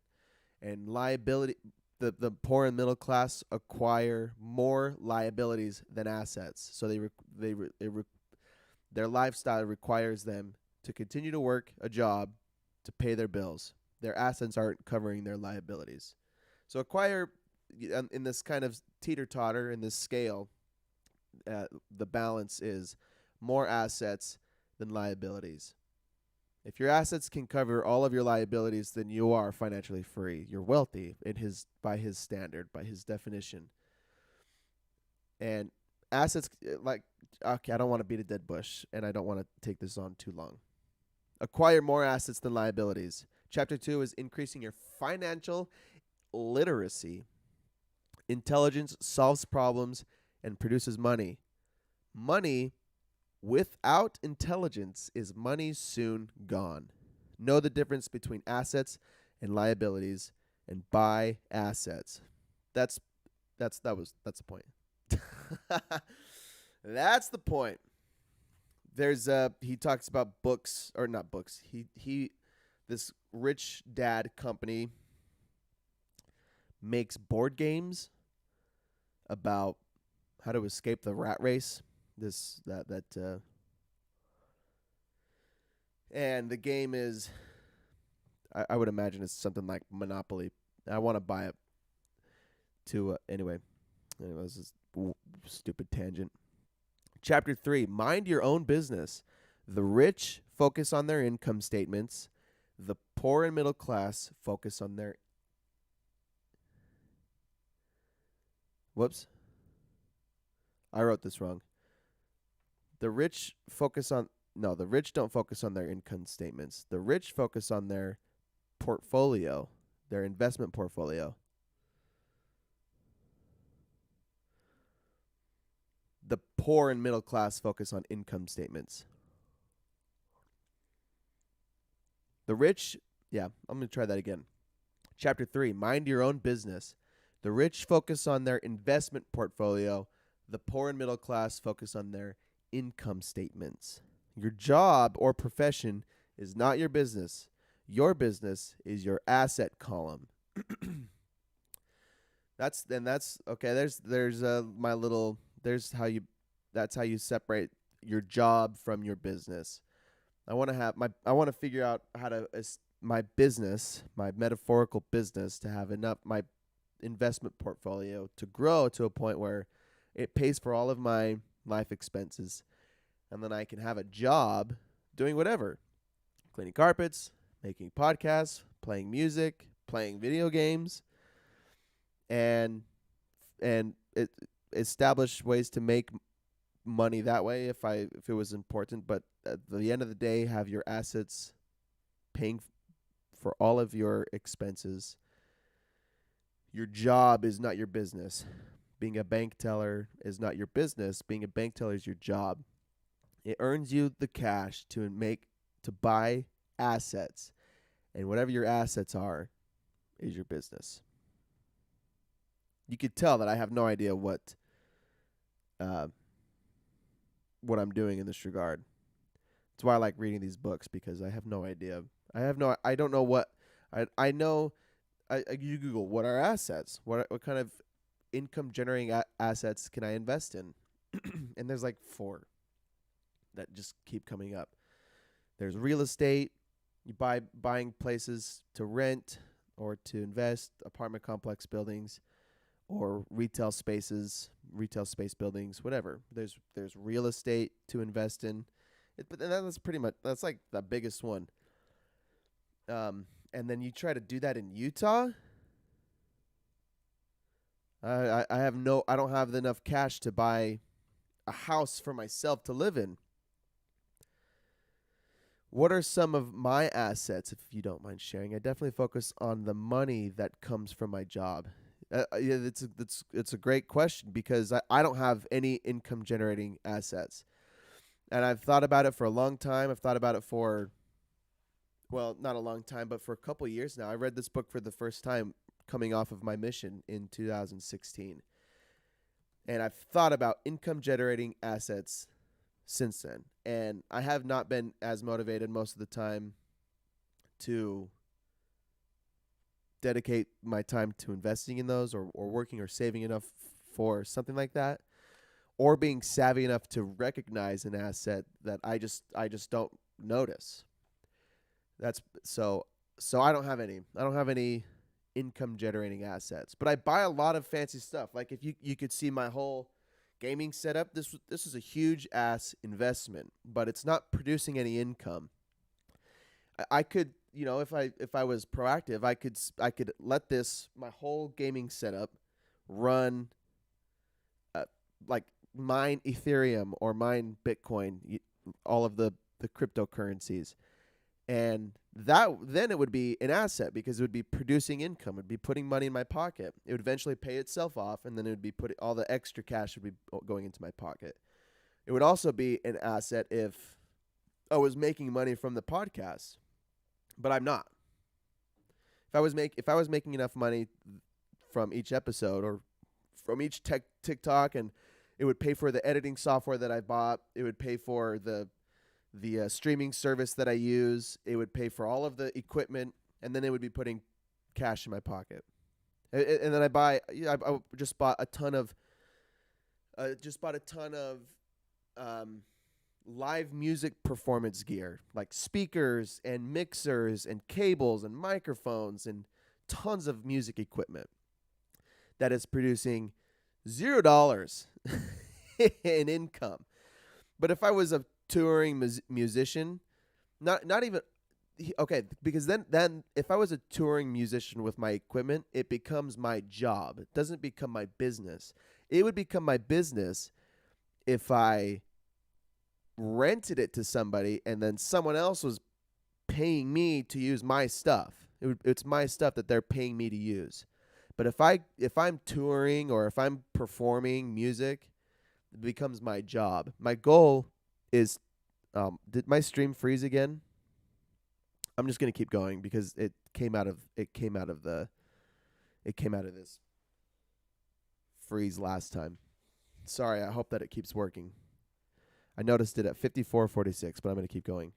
And the poor and middle class acquire more liabilities than assets. So their lifestyle requires them to continue to work a job to pay their bills. Their assets aren't covering their liabilities. So acquire, in this kind of teeter-totter, in this scale, the balance is more assets than liabilities. If your assets can cover all of your liabilities, then you are financially free. You're wealthy by his standard, by his definition. And assets, okay, I don't want to beat a dead bush, and I don't want to take this on too long. Acquire more assets than liabilities. Chapter 2 is increasing your financial literacy. Intelligence solves problems and produces money. Money without intelligence is money soon gone. Know the difference between assets and liabilities and buy assets. That's the point. That's the point. He talks about books, or not books. This rich dad company makes board games about how to escape the rat race. And the game is, I would imagine it's something like Monopoly. I want to buy it to, anyway, this is stupid tangent. Chapter 3, mind your own business. The rich focus on their income statements. The poor and middle class focus on their... Whoops. I wrote this wrong. The rich don't focus on their income statements. The rich focus on their portfolio, their investment portfolio. The poor and middle class focus on income statements. The rich, I'm going to try that again. Chapter 3, mind your own business. The rich focus on their investment portfolio. The poor and middle class focus on their income statements. Your job or profession is not your business. Your business is your asset column. That's okay. That's how you separate your job from your business. I want to figure out how to my business, my metaphorical business, to have enough, my investment portfolio to grow to a point where it pays for all of my life expenses. And then I can have a job doing whatever. Cleaning carpets, making podcasts, playing music, playing video games, and establish ways to make money that way if it was important. But at the end of the day, have your assets paying for all of your expenses. Your job is not your business. Being a bank teller is not your business. Being a bank teller is your job. It earns you the cash to buy assets. And whatever your assets are is your business. You could tell that I have no idea what I'm doing in this regard. That's why I like reading these books, because I have no idea. I don't know what I know. You Google what are assets? What kind of income generating assets can I invest in? And there's like 4 that just keep coming up. There's real estate. You buying places to rent or to invest, apartment complex buildings, or retail spaces, retail space buildings, whatever. There's real estate to invest in. But that's pretty much that's like the biggest one. And then you try to do that in Utah. I don't have enough cash to buy a house for myself to live in. What are some of my assets, if you don't mind sharing? I definitely focus on the money that comes from my job. Yeah, it's a great question because I don't have any income generating assets. And I've thought about it for a long time. I've thought about it for, well, not a long time, but for a couple years now. I read this book for the first time coming off of my mission in 2016. And I've thought about income generating assets since then. And I have not been as motivated most of the time to dedicate my time to investing in those or working or saving enough for something like that, or being savvy enough to recognize an asset that I just don't notice. That's so I don't have any income generating assets, but I buy a lot of fancy stuff. Like if you could see my whole gaming setup, this is a huge ass investment, but it's not producing any income. I could, if I was proactive, I could let my whole gaming setup run, like mine Ethereum or mine Bitcoin, all of the cryptocurrencies, and then it would be an asset because it would be producing income. It would be putting money in my pocket. It would eventually pay itself off, and then it would be all the extra cash would be going into my pocket. It would also be an asset if I was making money from the podcast, but I'm not. If I was making enough money from each episode or from each TikTok, and it would pay for the editing software that I bought, it would pay for the streaming service that I use, it would pay for all of the equipment, and then it would be putting cash in my pocket. And then I just bought a ton of live music performance gear, like speakers and mixers and cables and microphones and tons of music equipment that is producing $0 in income. But if I was a touring musician, not even okay, because then if I was a touring musician with my equipment, it becomes my job. It doesn't become my business. It would become my business if I rented it to somebody and then someone else was paying me to use my stuff. It's my stuff that they're paying me to use. But if I'm touring or if I'm performing music, it becomes my job. My goal is, did my stream freeze again? I'm just gonna keep going because it came out of this freeze last time. Sorry, I hope that it keeps working. I noticed it at 54:46, but I'm gonna keep going.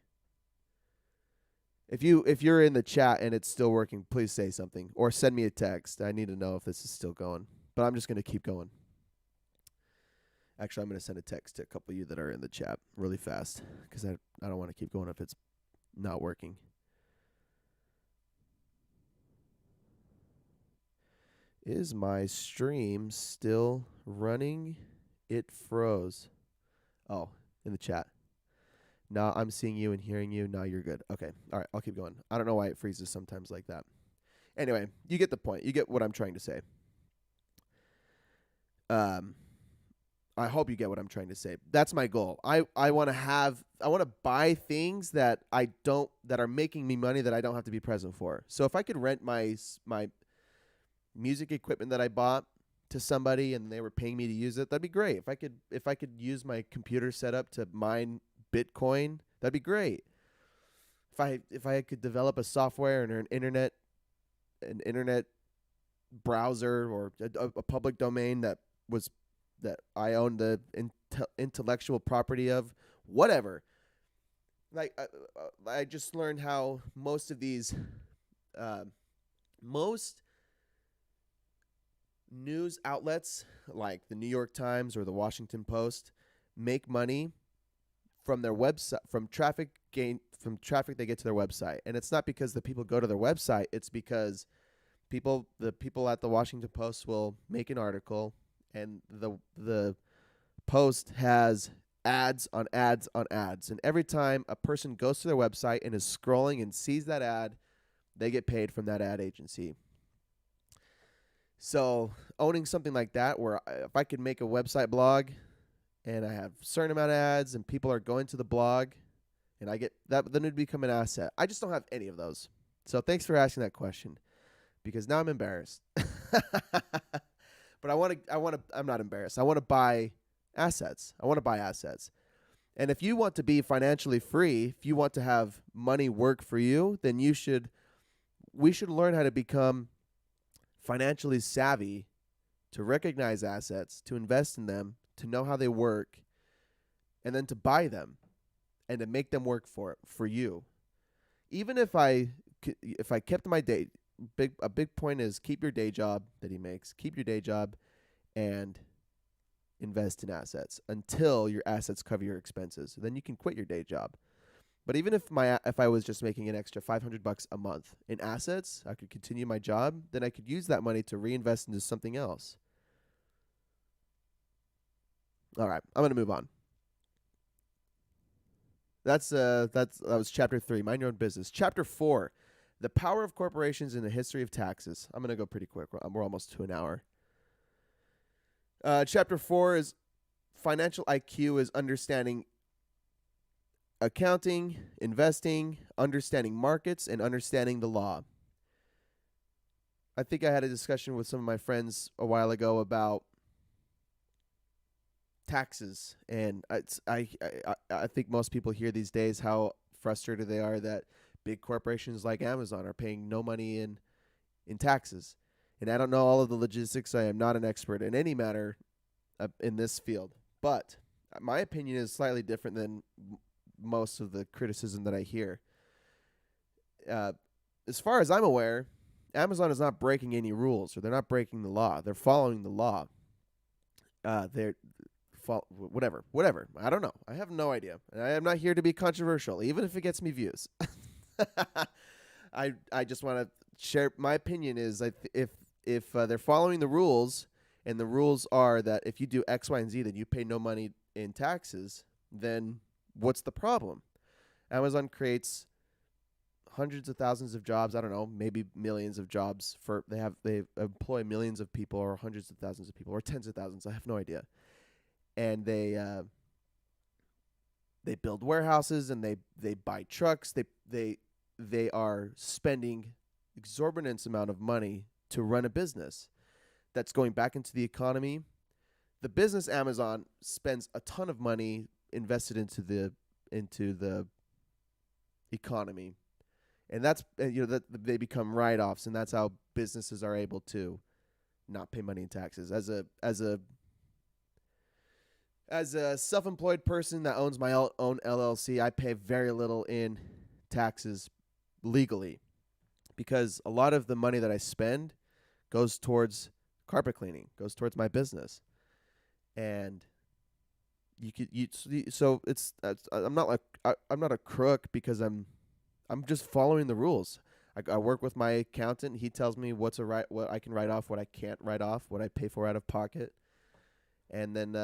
If you're in the chat and it's still working, please say something or send me a text. I need to know if this is still going. But I'm just gonna keep going. Actually, I'm going to send a text to a couple of you that are in the chat really fast because I don't want to keep going if it's not working. Is my stream still running? It froze. Oh, in the chat. No, I'm seeing you and hearing you. No, you're good. Okay. All right, I'll keep going. I don't know why it freezes sometimes like that. Anyway, you get the point. You get what I'm trying to say. I hope you get what I'm trying to say. That's my goal. I want to buy things that are making me money that I don't have to be present for. So if I could rent my music equipment that I bought to somebody and they were paying me to use it, that'd be great. If I could use my computer setup to mine Bitcoin, that'd be great. If I could develop a software and an internet browser or a public domain that I own the intellectual property of, whatever. Like I just learned how most of these, most news outlets like the New York Times or the Washington Post make money from their website, from traffic they get to their website. And it's not because the people go to their website, it's because the people at the Washington Post will make an article, and the post has ads on ads on ads. And every time a person goes to their website and is scrolling and sees that ad, they get paid from that ad agency. So owning something like that, where if I could make a website blog and I have a certain amount of ads and people are going to the blog and I get that, then it'd become an asset. I just don't have any of those. So thanks for asking that question, because now I'm embarrassed. But I'm not embarrassed. I want to buy assets. And if you want to be financially free, if you want to have money work for you, then we should learn how to become financially savvy, to recognize assets, to invest in them, to know how they work, and then to buy them and to make them work for you. Even if I kept my day, a big point is keep your day job that he makes. Keep your day job and invest in assets until your assets cover your expenses. Then you can quit your day job. But even if I was just making an extra $500 a month in assets, I could continue my job. Then I could use that money to reinvest into something else. All right, I'm gonna move on. That was chapter 3. Mind your own business. Chapter 4, the power of corporations in the history of taxes. I'm gonna go pretty quick. We're almost to an hour. Chapter 4 is financial IQ is understanding accounting, investing, understanding markets, and understanding the law. I think I had a discussion with some of my friends a while ago about taxes, and I think most people hear these days how frustrated they are that big corporations like Amazon are paying no money in taxes. And I don't know all of the logistics. I am not an expert in any matter in this field, but my opinion is slightly different than most of the criticism that I hear. As far as I'm aware, Amazon is not breaking any rules, or they're not breaking the law. They're following the law. Whatever. I don't know. I have no idea. And I am not here to be controversial, even if it gets me views. I just want to share my opinion. Is if they're following the rules, and the rules are that if you do X, Y, and Z, then you pay no money in taxes, then what's the problem? Amazon creates hundreds of thousands of jobs. I don't know, maybe millions of jobs. They employ millions of people, or hundreds of thousands of people, or tens of thousands. I have no idea. And they build warehouses, and they buy trucks. They are spending exorbitant amount of money to run a business that's going back into the economy. The business Amazon spends a ton of money invested into the economy, and that's that they become write-offs, and that's how businesses are able to not pay money in taxes. As a self-employed person that owns my own LLC, I pay very little in taxes legally, because a lot of the money that I spend goes towards carpet cleaning, goes towards my business. And so it's I'm not a crook, because I'm just following the rules. I work with my accountant. He tells me what I can write off, what I can't write off, what I pay for out of pocket, and then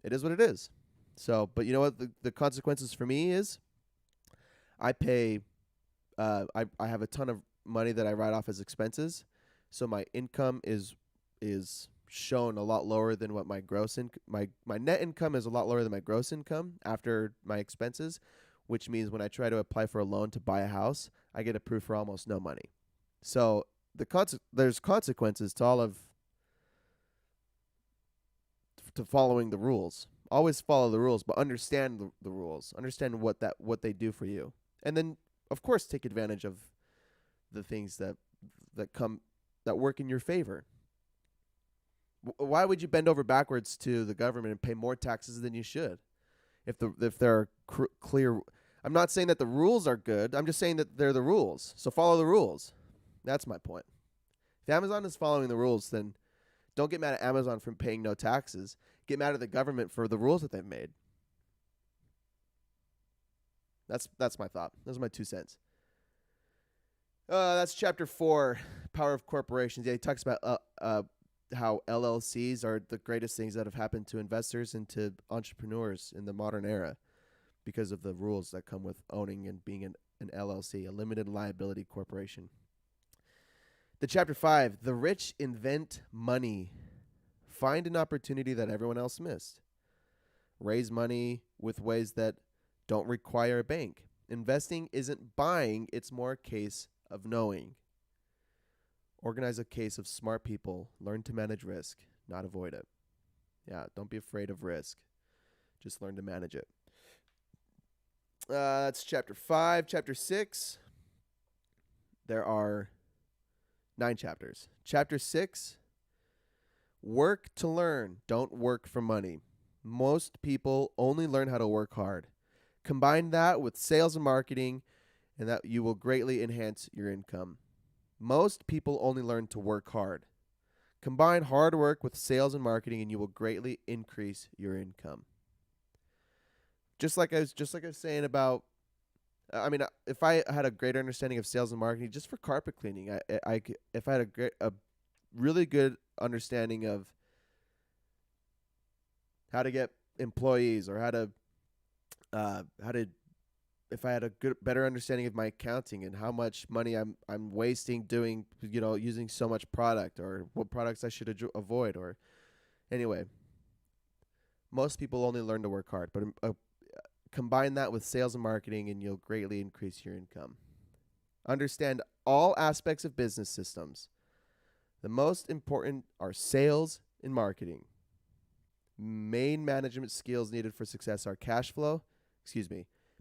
it is what it is. So, but you know what the consequences for me is? I pay. I have a ton of money that I write off as expenses, so my income is shown a lot lower than what my gross my net income is a lot lower than my gross income after my expenses, which means when I try to apply for a loan to buy a house, I get approved for almost no money. So there's consequences to following the rules. Always follow the rules, but understand the rules. Understand what they do for you, and then of course take advantage of the things that work in your favor. Why would you bend over backwards to the government and pay more taxes than you should? If there are clear, I'm not saying that the rules are good. I'm just saying that they're the rules. So follow the rules. That's my point. If Amazon is following the rules, then don't get mad at Amazon for paying no taxes. Get mad at the government for the rules that they've made. That's my thought. Those are my 2 cents. That's chapter 4, power of corporations. Yeah, he talks about how LLCs are the greatest things that have happened to investors and to entrepreneurs in the modern era because of the rules that come with owning and being an LLC, a limited liability corporation. The chapter 5, the rich invent money. Find an opportunity that everyone else missed. Raise money with ways that don't require a bank. Investing isn't buying, it's more a case of knowing. Organize a case of smart people. Learn to manage risk, not avoid it. Yeah, don't be afraid of risk. Just learn to manage it. That's chapter 5. Chapter 6, there are 9 chapters. Chapter 6, work to learn. Don't work for money. Most people only learn how to work hard. Combine that with sales and marketing, and that you will greatly enhance your income. Most people only learn to work hard. Combine hard work with sales and marketing, and you will greatly increase your income. Just like I was saying about, if I had a greater understanding of sales and marketing, just for carpet cleaning, if I had a really good understanding of how to get employees, or how to if I had a better understanding of my accounting and how much money I'm wasting doing, using so much product, or what products I should avoid, or anyway, most people only learn to work hard, but combine that with sales and marketing and you'll greatly increase your income. Understand all aspects of business systems. The most important are sales and marketing. Main management skills needed for success are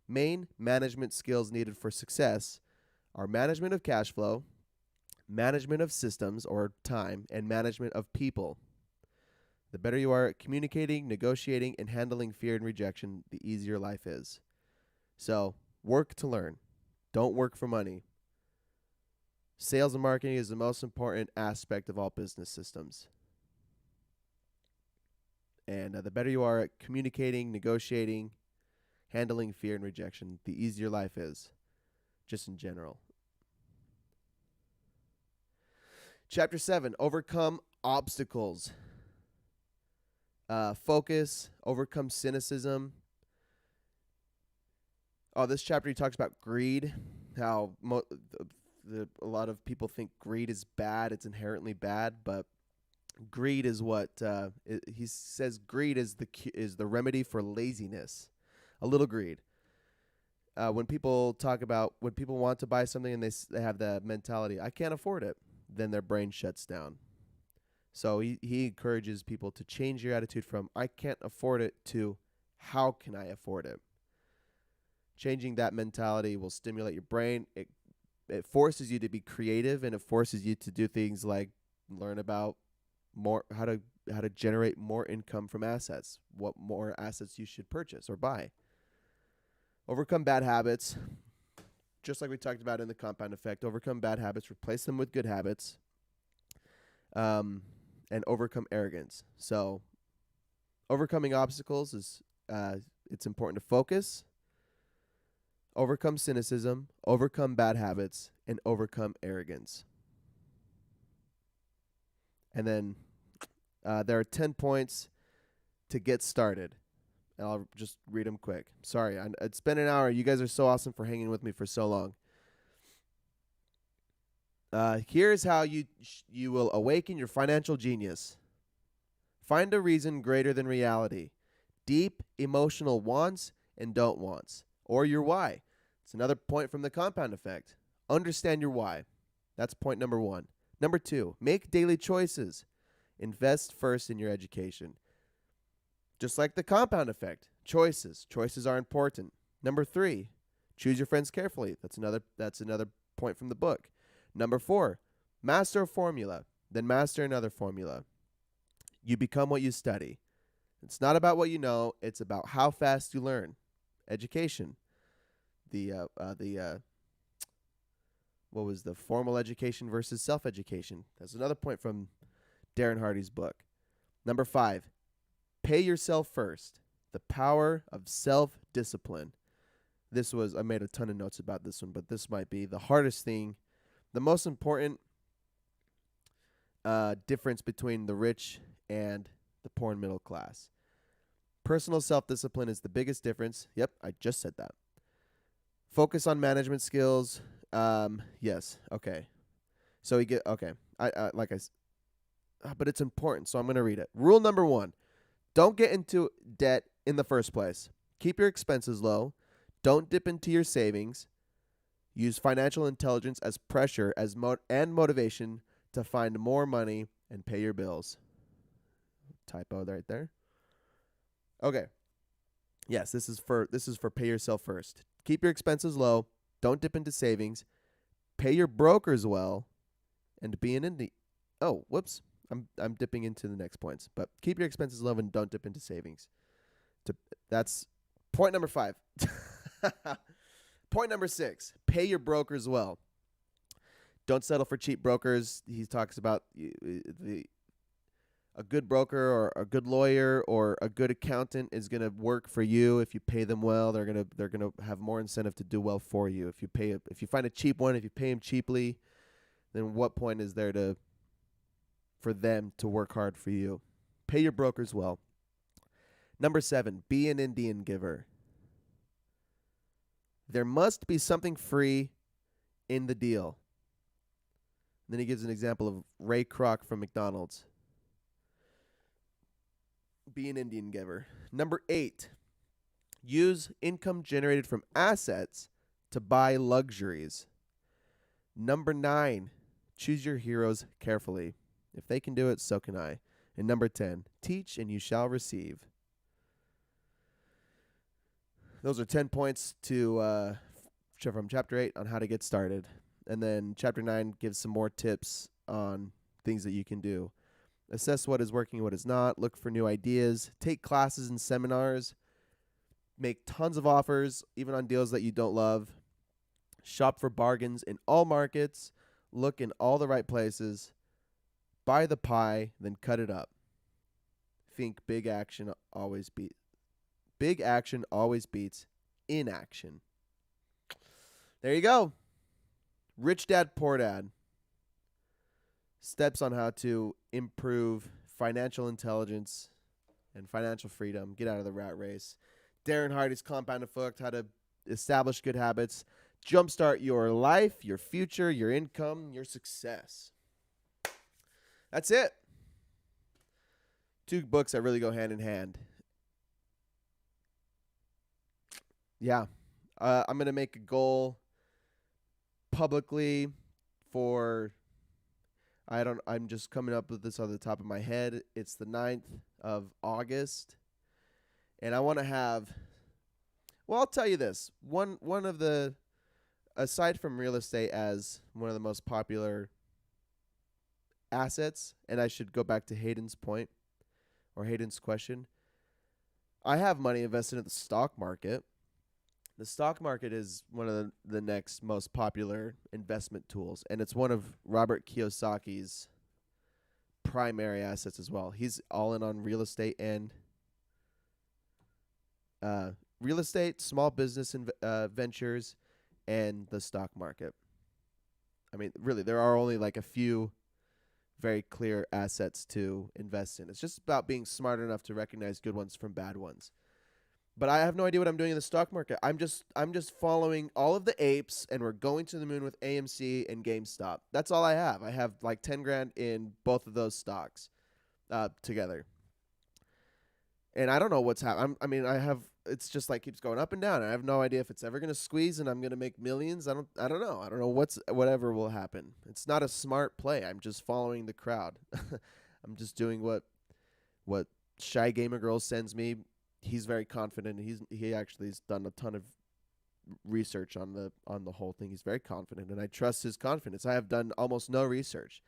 Main management skills needed for success are management of cash flow, management of systems or time, and management of people. The better you are at communicating, negotiating, and handling fear and rejection, the easier life is. So, work to learn. Don't work for money. Sales and marketing is the most important aspect of all business systems. And the better you are at communicating, negotiating, handling fear and rejection, the easier life is, just in general. Chapter 7, overcome obstacles. Focus, overcome cynicism. This chapter he talks about greed, how a lot of people think greed is bad, it's inherently bad, but greed is what he says. Greed is the remedy for laziness. A little greed. When people want to buy something and they have the mentality, I can't afford it, then their brain shuts down. So he encourages people to change your attitude from I can't afford it to how can I afford it. Changing that mentality will stimulate your brain. It forces you to be creative, and it forces you to do things like learn about how to generate more income from assets, what more assets you should purchase or buy. Overcome bad habits, just like we talked about in the compound effect. Overcome bad habits, replace them with good habits, and overcome arrogance. So overcoming obstacles is it's important to focus, overcome cynicism, overcome bad habits, and overcome arrogance. And then there are 10 points to get started. And I'll just read them quick. Sorry, it's been an hour. You guys are so awesome for hanging with me for so long. Here's how you will awaken your financial genius. Find a reason greater than reality. Deep emotional wants and don't wants. Or your why. It's another point from the compound effect. Understand your why. That's point number 1. Number 2, make daily choices. Invest first in your education. Just like the compound effect, choices are important. Number 3, choose your friends carefully. That's another point from the book. Number 4, master a formula, then master another formula. You become what you study. It's not about what you know, it's about how fast you learn. Education. What was the formal education versus self-education? That's another point from Darren Hardy's book. Number 5, pay yourself first. The power of self-discipline. I made a ton of notes about this one, but this might be the hardest thing, the most important difference between the rich and the poor and middle class. Personal self-discipline is the biggest difference. Yep, I just said that. Focus on management skills. Yes. Okay. So we get okay. But it's important, so I'm gonna read it. Rule number 1: don't get into debt in the first place. Keep your expenses low. Don't dip into your savings. Use financial intelligence as pressure and motivation to find more money and pay your bills. Typo right there. Okay. Yes, this is for pay yourself first. Keep your expenses low. Don't dip into savings. Pay your brokers well, and be an indie. Oh, whoops. I'm dipping into the next points. But keep your expenses low and don't dip into savings. That's point number 5. Point number 6. Pay your brokers well. Don't settle for cheap brokers. He talks about a good broker or a good lawyer or a good accountant is going to work for you. If you pay them well, they're going to have more incentive to do well for you. If you find a cheap one, if you pay them cheaply, then what point is there for them to work hard for you? Pay your brokers well. Number 7, be an Indian giver. There must be something free in the deal. And then he gives an example of Ray Kroc from McDonald's. Be an Indian giver. Number 8, use income generated from assets to buy luxuries. Number 9, choose your heroes carefully. If they can do it, so can I. And number 10, teach and you shall receive. Those are 10 points from Chapter 8 on how to get started. And then Chapter 9 gives some more tips on things that you can do. Assess what is working and what is not. Look for new ideas. Take classes and seminars. Make tons of offers, even on deals that you don't love. Shop for bargains in all markets. Look in all the right places. Buy the pie, then cut it up. Think big action always beats inaction. There you go. Rich Dad, Poor Dad. Steps on how to improve financial intelligence and financial freedom. Get out of the rat race. Darren Hardy's Compound Effect, how to establish good habits. Jumpstart your life, your future, your income, your success. That's it. 2 books that really go hand in hand. Yeah. I'm going to make a goal publicly for... I'm just coming up with this on the top of my head. It's the 9th of August. And I want to have... Well, I'll tell you this. One of the... Aside from real estate as one of the most popular assets, and I should go back to Hayden's point, or Hayden's question, I have money invested in the stock market. The stock market is one of the next most popular investment tools, and it's one of Robert Kiyosaki's primary assets as well. He's all in on real estate and small business ventures, and the stock market. I mean, really, there are only like a few very clear assets to invest in. It's just about being smart enough to recognize good ones from bad ones. But I have no idea what I'm doing in the stock market. I'm just following all of the apes, and we're going to the moon with AMC and GameStop. That's all I have. I have like 10 grand in both of those stocks together. And I don't know what's happening. It's just like keeps going up and down. I have no idea if it's ever going to squeeze and I'm going to make millions. I don't know. I don't know whatever will happen. It's not a smart play. I'm just following the crowd. I'm just doing what Shy Gamer Girl sends me. He's very confident. He actually has done a ton of research on the whole thing. He's very confident, and I trust his confidence. I have done almost no research.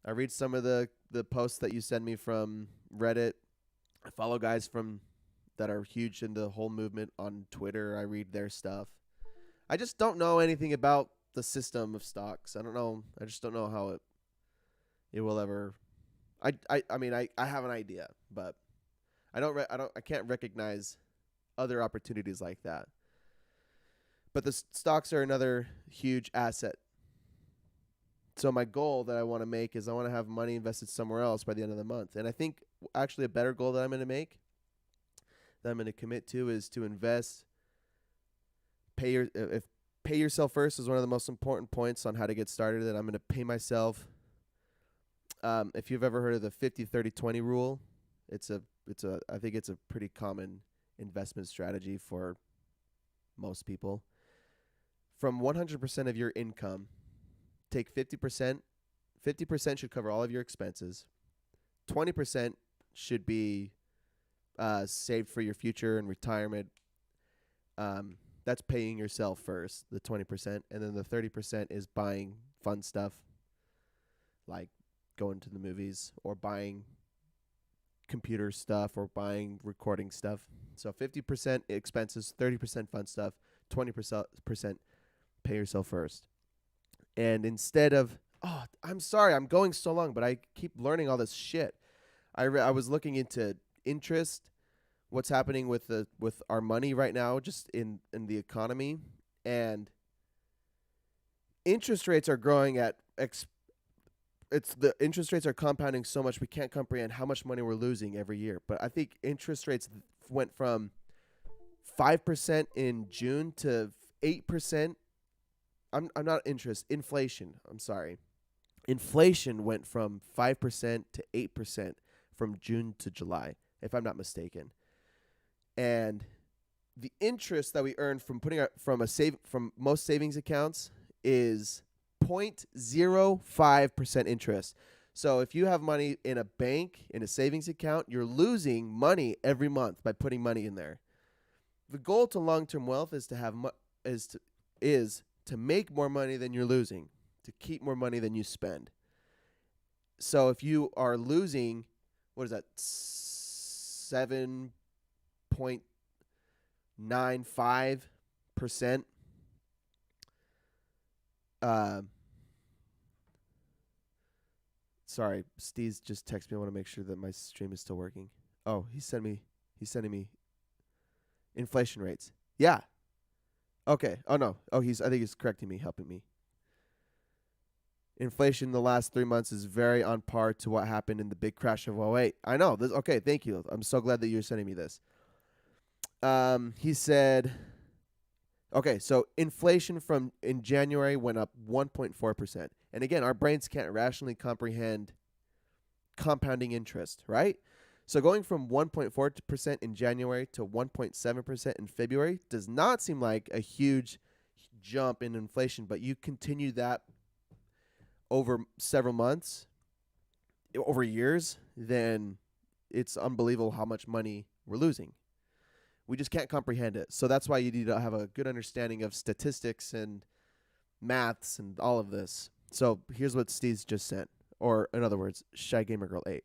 I read some of the posts that you send me from Reddit. I follow guys that are huge in the whole movement on Twitter. I read their stuff. I just don't know anything about the system of stocks. I don't know. I just don't know how it will ever. I mean I have an idea, but I can't recognize other opportunities like that. But the stocks are another huge asset So my goal that I want to make is I want to have money invested somewhere else by the end of the month. And I think actually a better goal that I'm going to make, that I'm going to commit to, is to invest. If pay yourself first is one of the most important points on how to get started. That I'm going to pay myself. If you've ever heard of the 50-30-20 rule, I think it's a pretty common investment strategy for most people. From 100% of your income, take 50%. 50% should cover all of your expenses. 20% should be saved for your future and retirement. That's paying yourself first, the 20%. And then the 30% is buying fun stuff, like going to the movies or buying computer stuff or buying recording stuff. So 50% expenses, 30% fun stuff, 20% pay yourself first. And instead of, I'm sorry, I'm going so long, but I keep learning all this shit. I was looking into interest, what's happening with our money right now, just in the economy, and interest rates are growing at the interest rates are compounding so much we can't comprehend how much money we're losing every year. But I think interest rates went from 5% in June to 8%. I'm not inflation. I'm sorry. Inflation went from 5% to 8% from June to July, if I'm not mistaken. And the interest that we earn from from most savings accounts is 0.05% interest. So if you have money in a bank, in a savings account, you're losing money every month by putting money in there. The goal to long-term wealth is to have to make more money than you're losing, to keep more money than you spend. So if you are losing, what is that, 7.95%, sorry, Steve's just texted me. I want to make sure that my stream is still working. Oh, he's sending me inflation rates. Yeah. Okay. Oh no. I think he's correcting me, helping me. Inflation in the last 3 months is very on par to what happened in the big crash of 2008. I know. Okay, thank you. I'm so glad that you're sending me this. He said, okay, so inflation in January went up 1.4%. And again, our brains can't rationally comprehend compounding interest, right? So going from 1.4% in January to 1.7% in February does not seem like a huge jump in inflation, but you continue that over several months, over years, then it's unbelievable how much money we're losing. We just can't comprehend it. So that's why you need to have a good understanding of statistics and maths and all of this. So here's what Steve's just sent, or in other words, Shy Gamer Girl 8.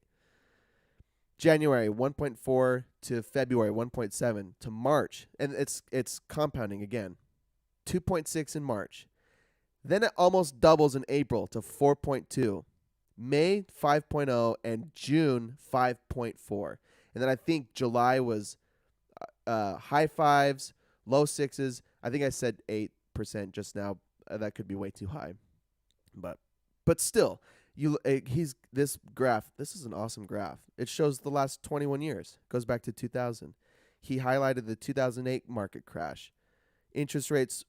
January 1.4 to February 1.7 to March, and it's compounding again. 2.6 in March. Then it almost doubles in April to 4.2. May 5.0 and June 5.4. And then I think July was high fives, low sixes. I think I said 8% just now. That could be way too high. But still, this graph, this is an awesome graph. It shows the last 21 years. It goes back to 2000. He highlighted the 2008 market crash. Interest rates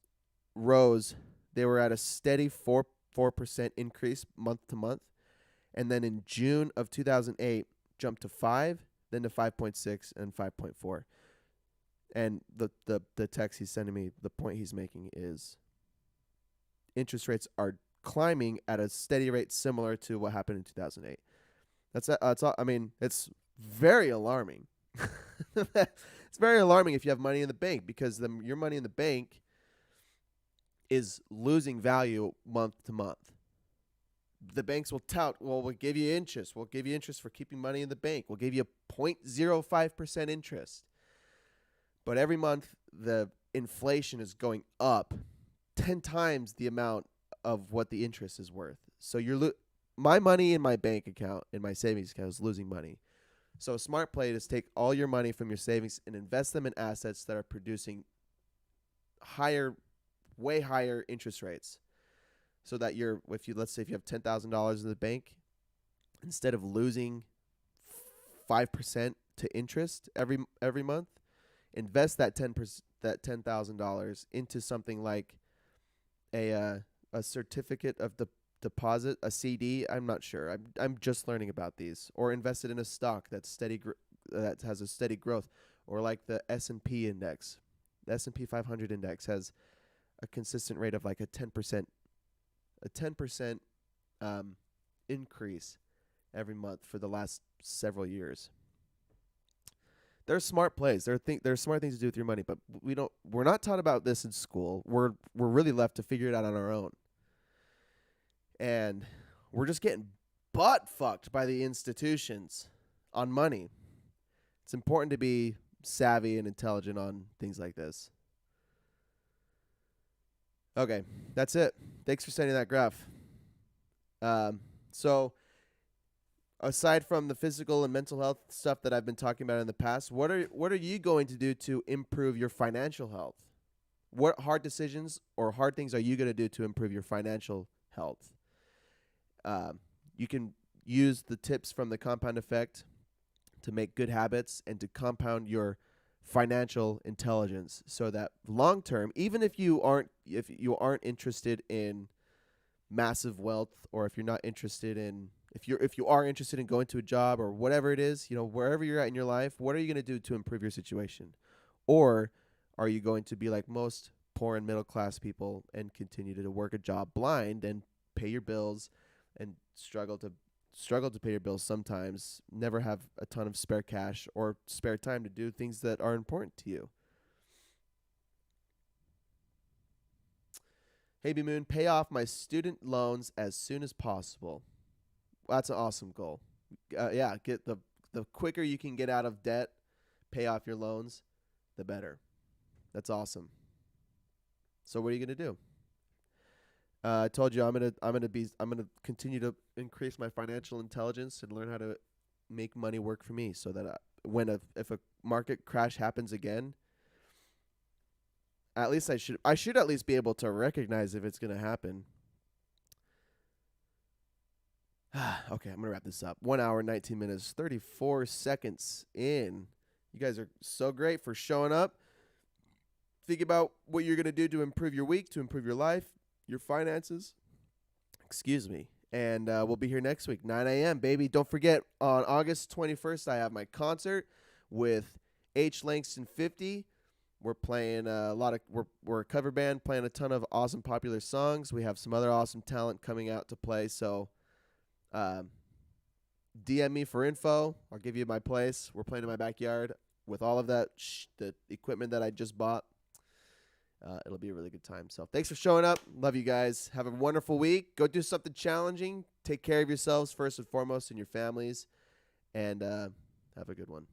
rose. They were at a steady 4% increase month to month. And then in June of 2008, jumped to 5, then to 5.6 and 5.4. And the text he's sending me, the point he's making is interest rates are climbing at a steady rate similar to what happened in 2008. That's all. I mean, it's very alarming. It's very alarming if you have money in the bank, because your money in the bank is losing value month to month. The banks will tout, well, we'll give you interest. We'll give you interest for keeping money in the bank. We'll give you 0.05% interest. But every month, the inflation is going up 10 times the amount of what the interest is worth. So my money in my bank account, in my savings account, is losing money. So a smart play is take all your money from your savings and invest them in assets that are producing way higher interest rates. so that if you, let's say if you have $10,000 in the bank, instead of losing 5% to interest every month, invest that $10,000 into something like a certificate of deposit, a CD. I'm not sure. I'm just learning about these. Or invest it in a stock that's that has a steady growth, or like the S&P index. The S&P 500 index has a consistent rate of like a 10% increase every month for the last several years. There's smart plays. There's smart things to do with your money, but we're not taught about this in school. We're really left to figure it out on our own. And we're just getting butt fucked by the institutions on money. It's important to be savvy and intelligent on things like this. Okay, that's it. Thanks for sending that graph. So aside from the physical and mental health stuff that I've been talking about in the past, what are you going to do to improve your financial health? What hard decisions or hard things are you going to do to improve your financial health? You can use the tips from the compound effect to make good habits and to compound your financial intelligence, so that long term, even if you aren't interested in massive wealth, or if you're not interested in if you are interested in going to a job or whatever it is, wherever you're at in your life, what are you going to do to improve your situation? Or are you going to be like most poor and middle class people and continue to work a job blind and pay your bills and struggle to pay your bills sometimes, never have a ton of spare cash or spare time to do things that are important to you? Hey, B Moon, pay off my student loans as soon as possible. That's an awesome goal. Get the quicker you can get out of debt, pay off your loans, the better. That's awesome. So what are you gonna do? I told you I'm gonna continue to increase my financial intelligence and learn how to make money work for me, so that if a market crash happens again, at least I should at least be able to recognize if it's gonna happen. Okay, I'm gonna wrap this up. 1 hour, 19 minutes, 34 seconds in. You guys are so great for showing up. Think about what you're gonna do to improve your week, to improve your life, your finances. Excuse me. And we'll be here next week, 9 a.m., baby. Don't forget, on August 21st, I have my concert with H. Langston 50. We're playing we're a cover band, playing a ton of awesome popular songs. We have some other awesome talent coming out to play. So DM me for info. I'll give you my place. We're playing in my backyard with all of that the equipment that I just bought. It'll be a really good time. So thanks for showing up. Love you guys. Have a wonderful week. Go do something challenging. Take care of yourselves first and foremost, and your families. And have a good one.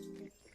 They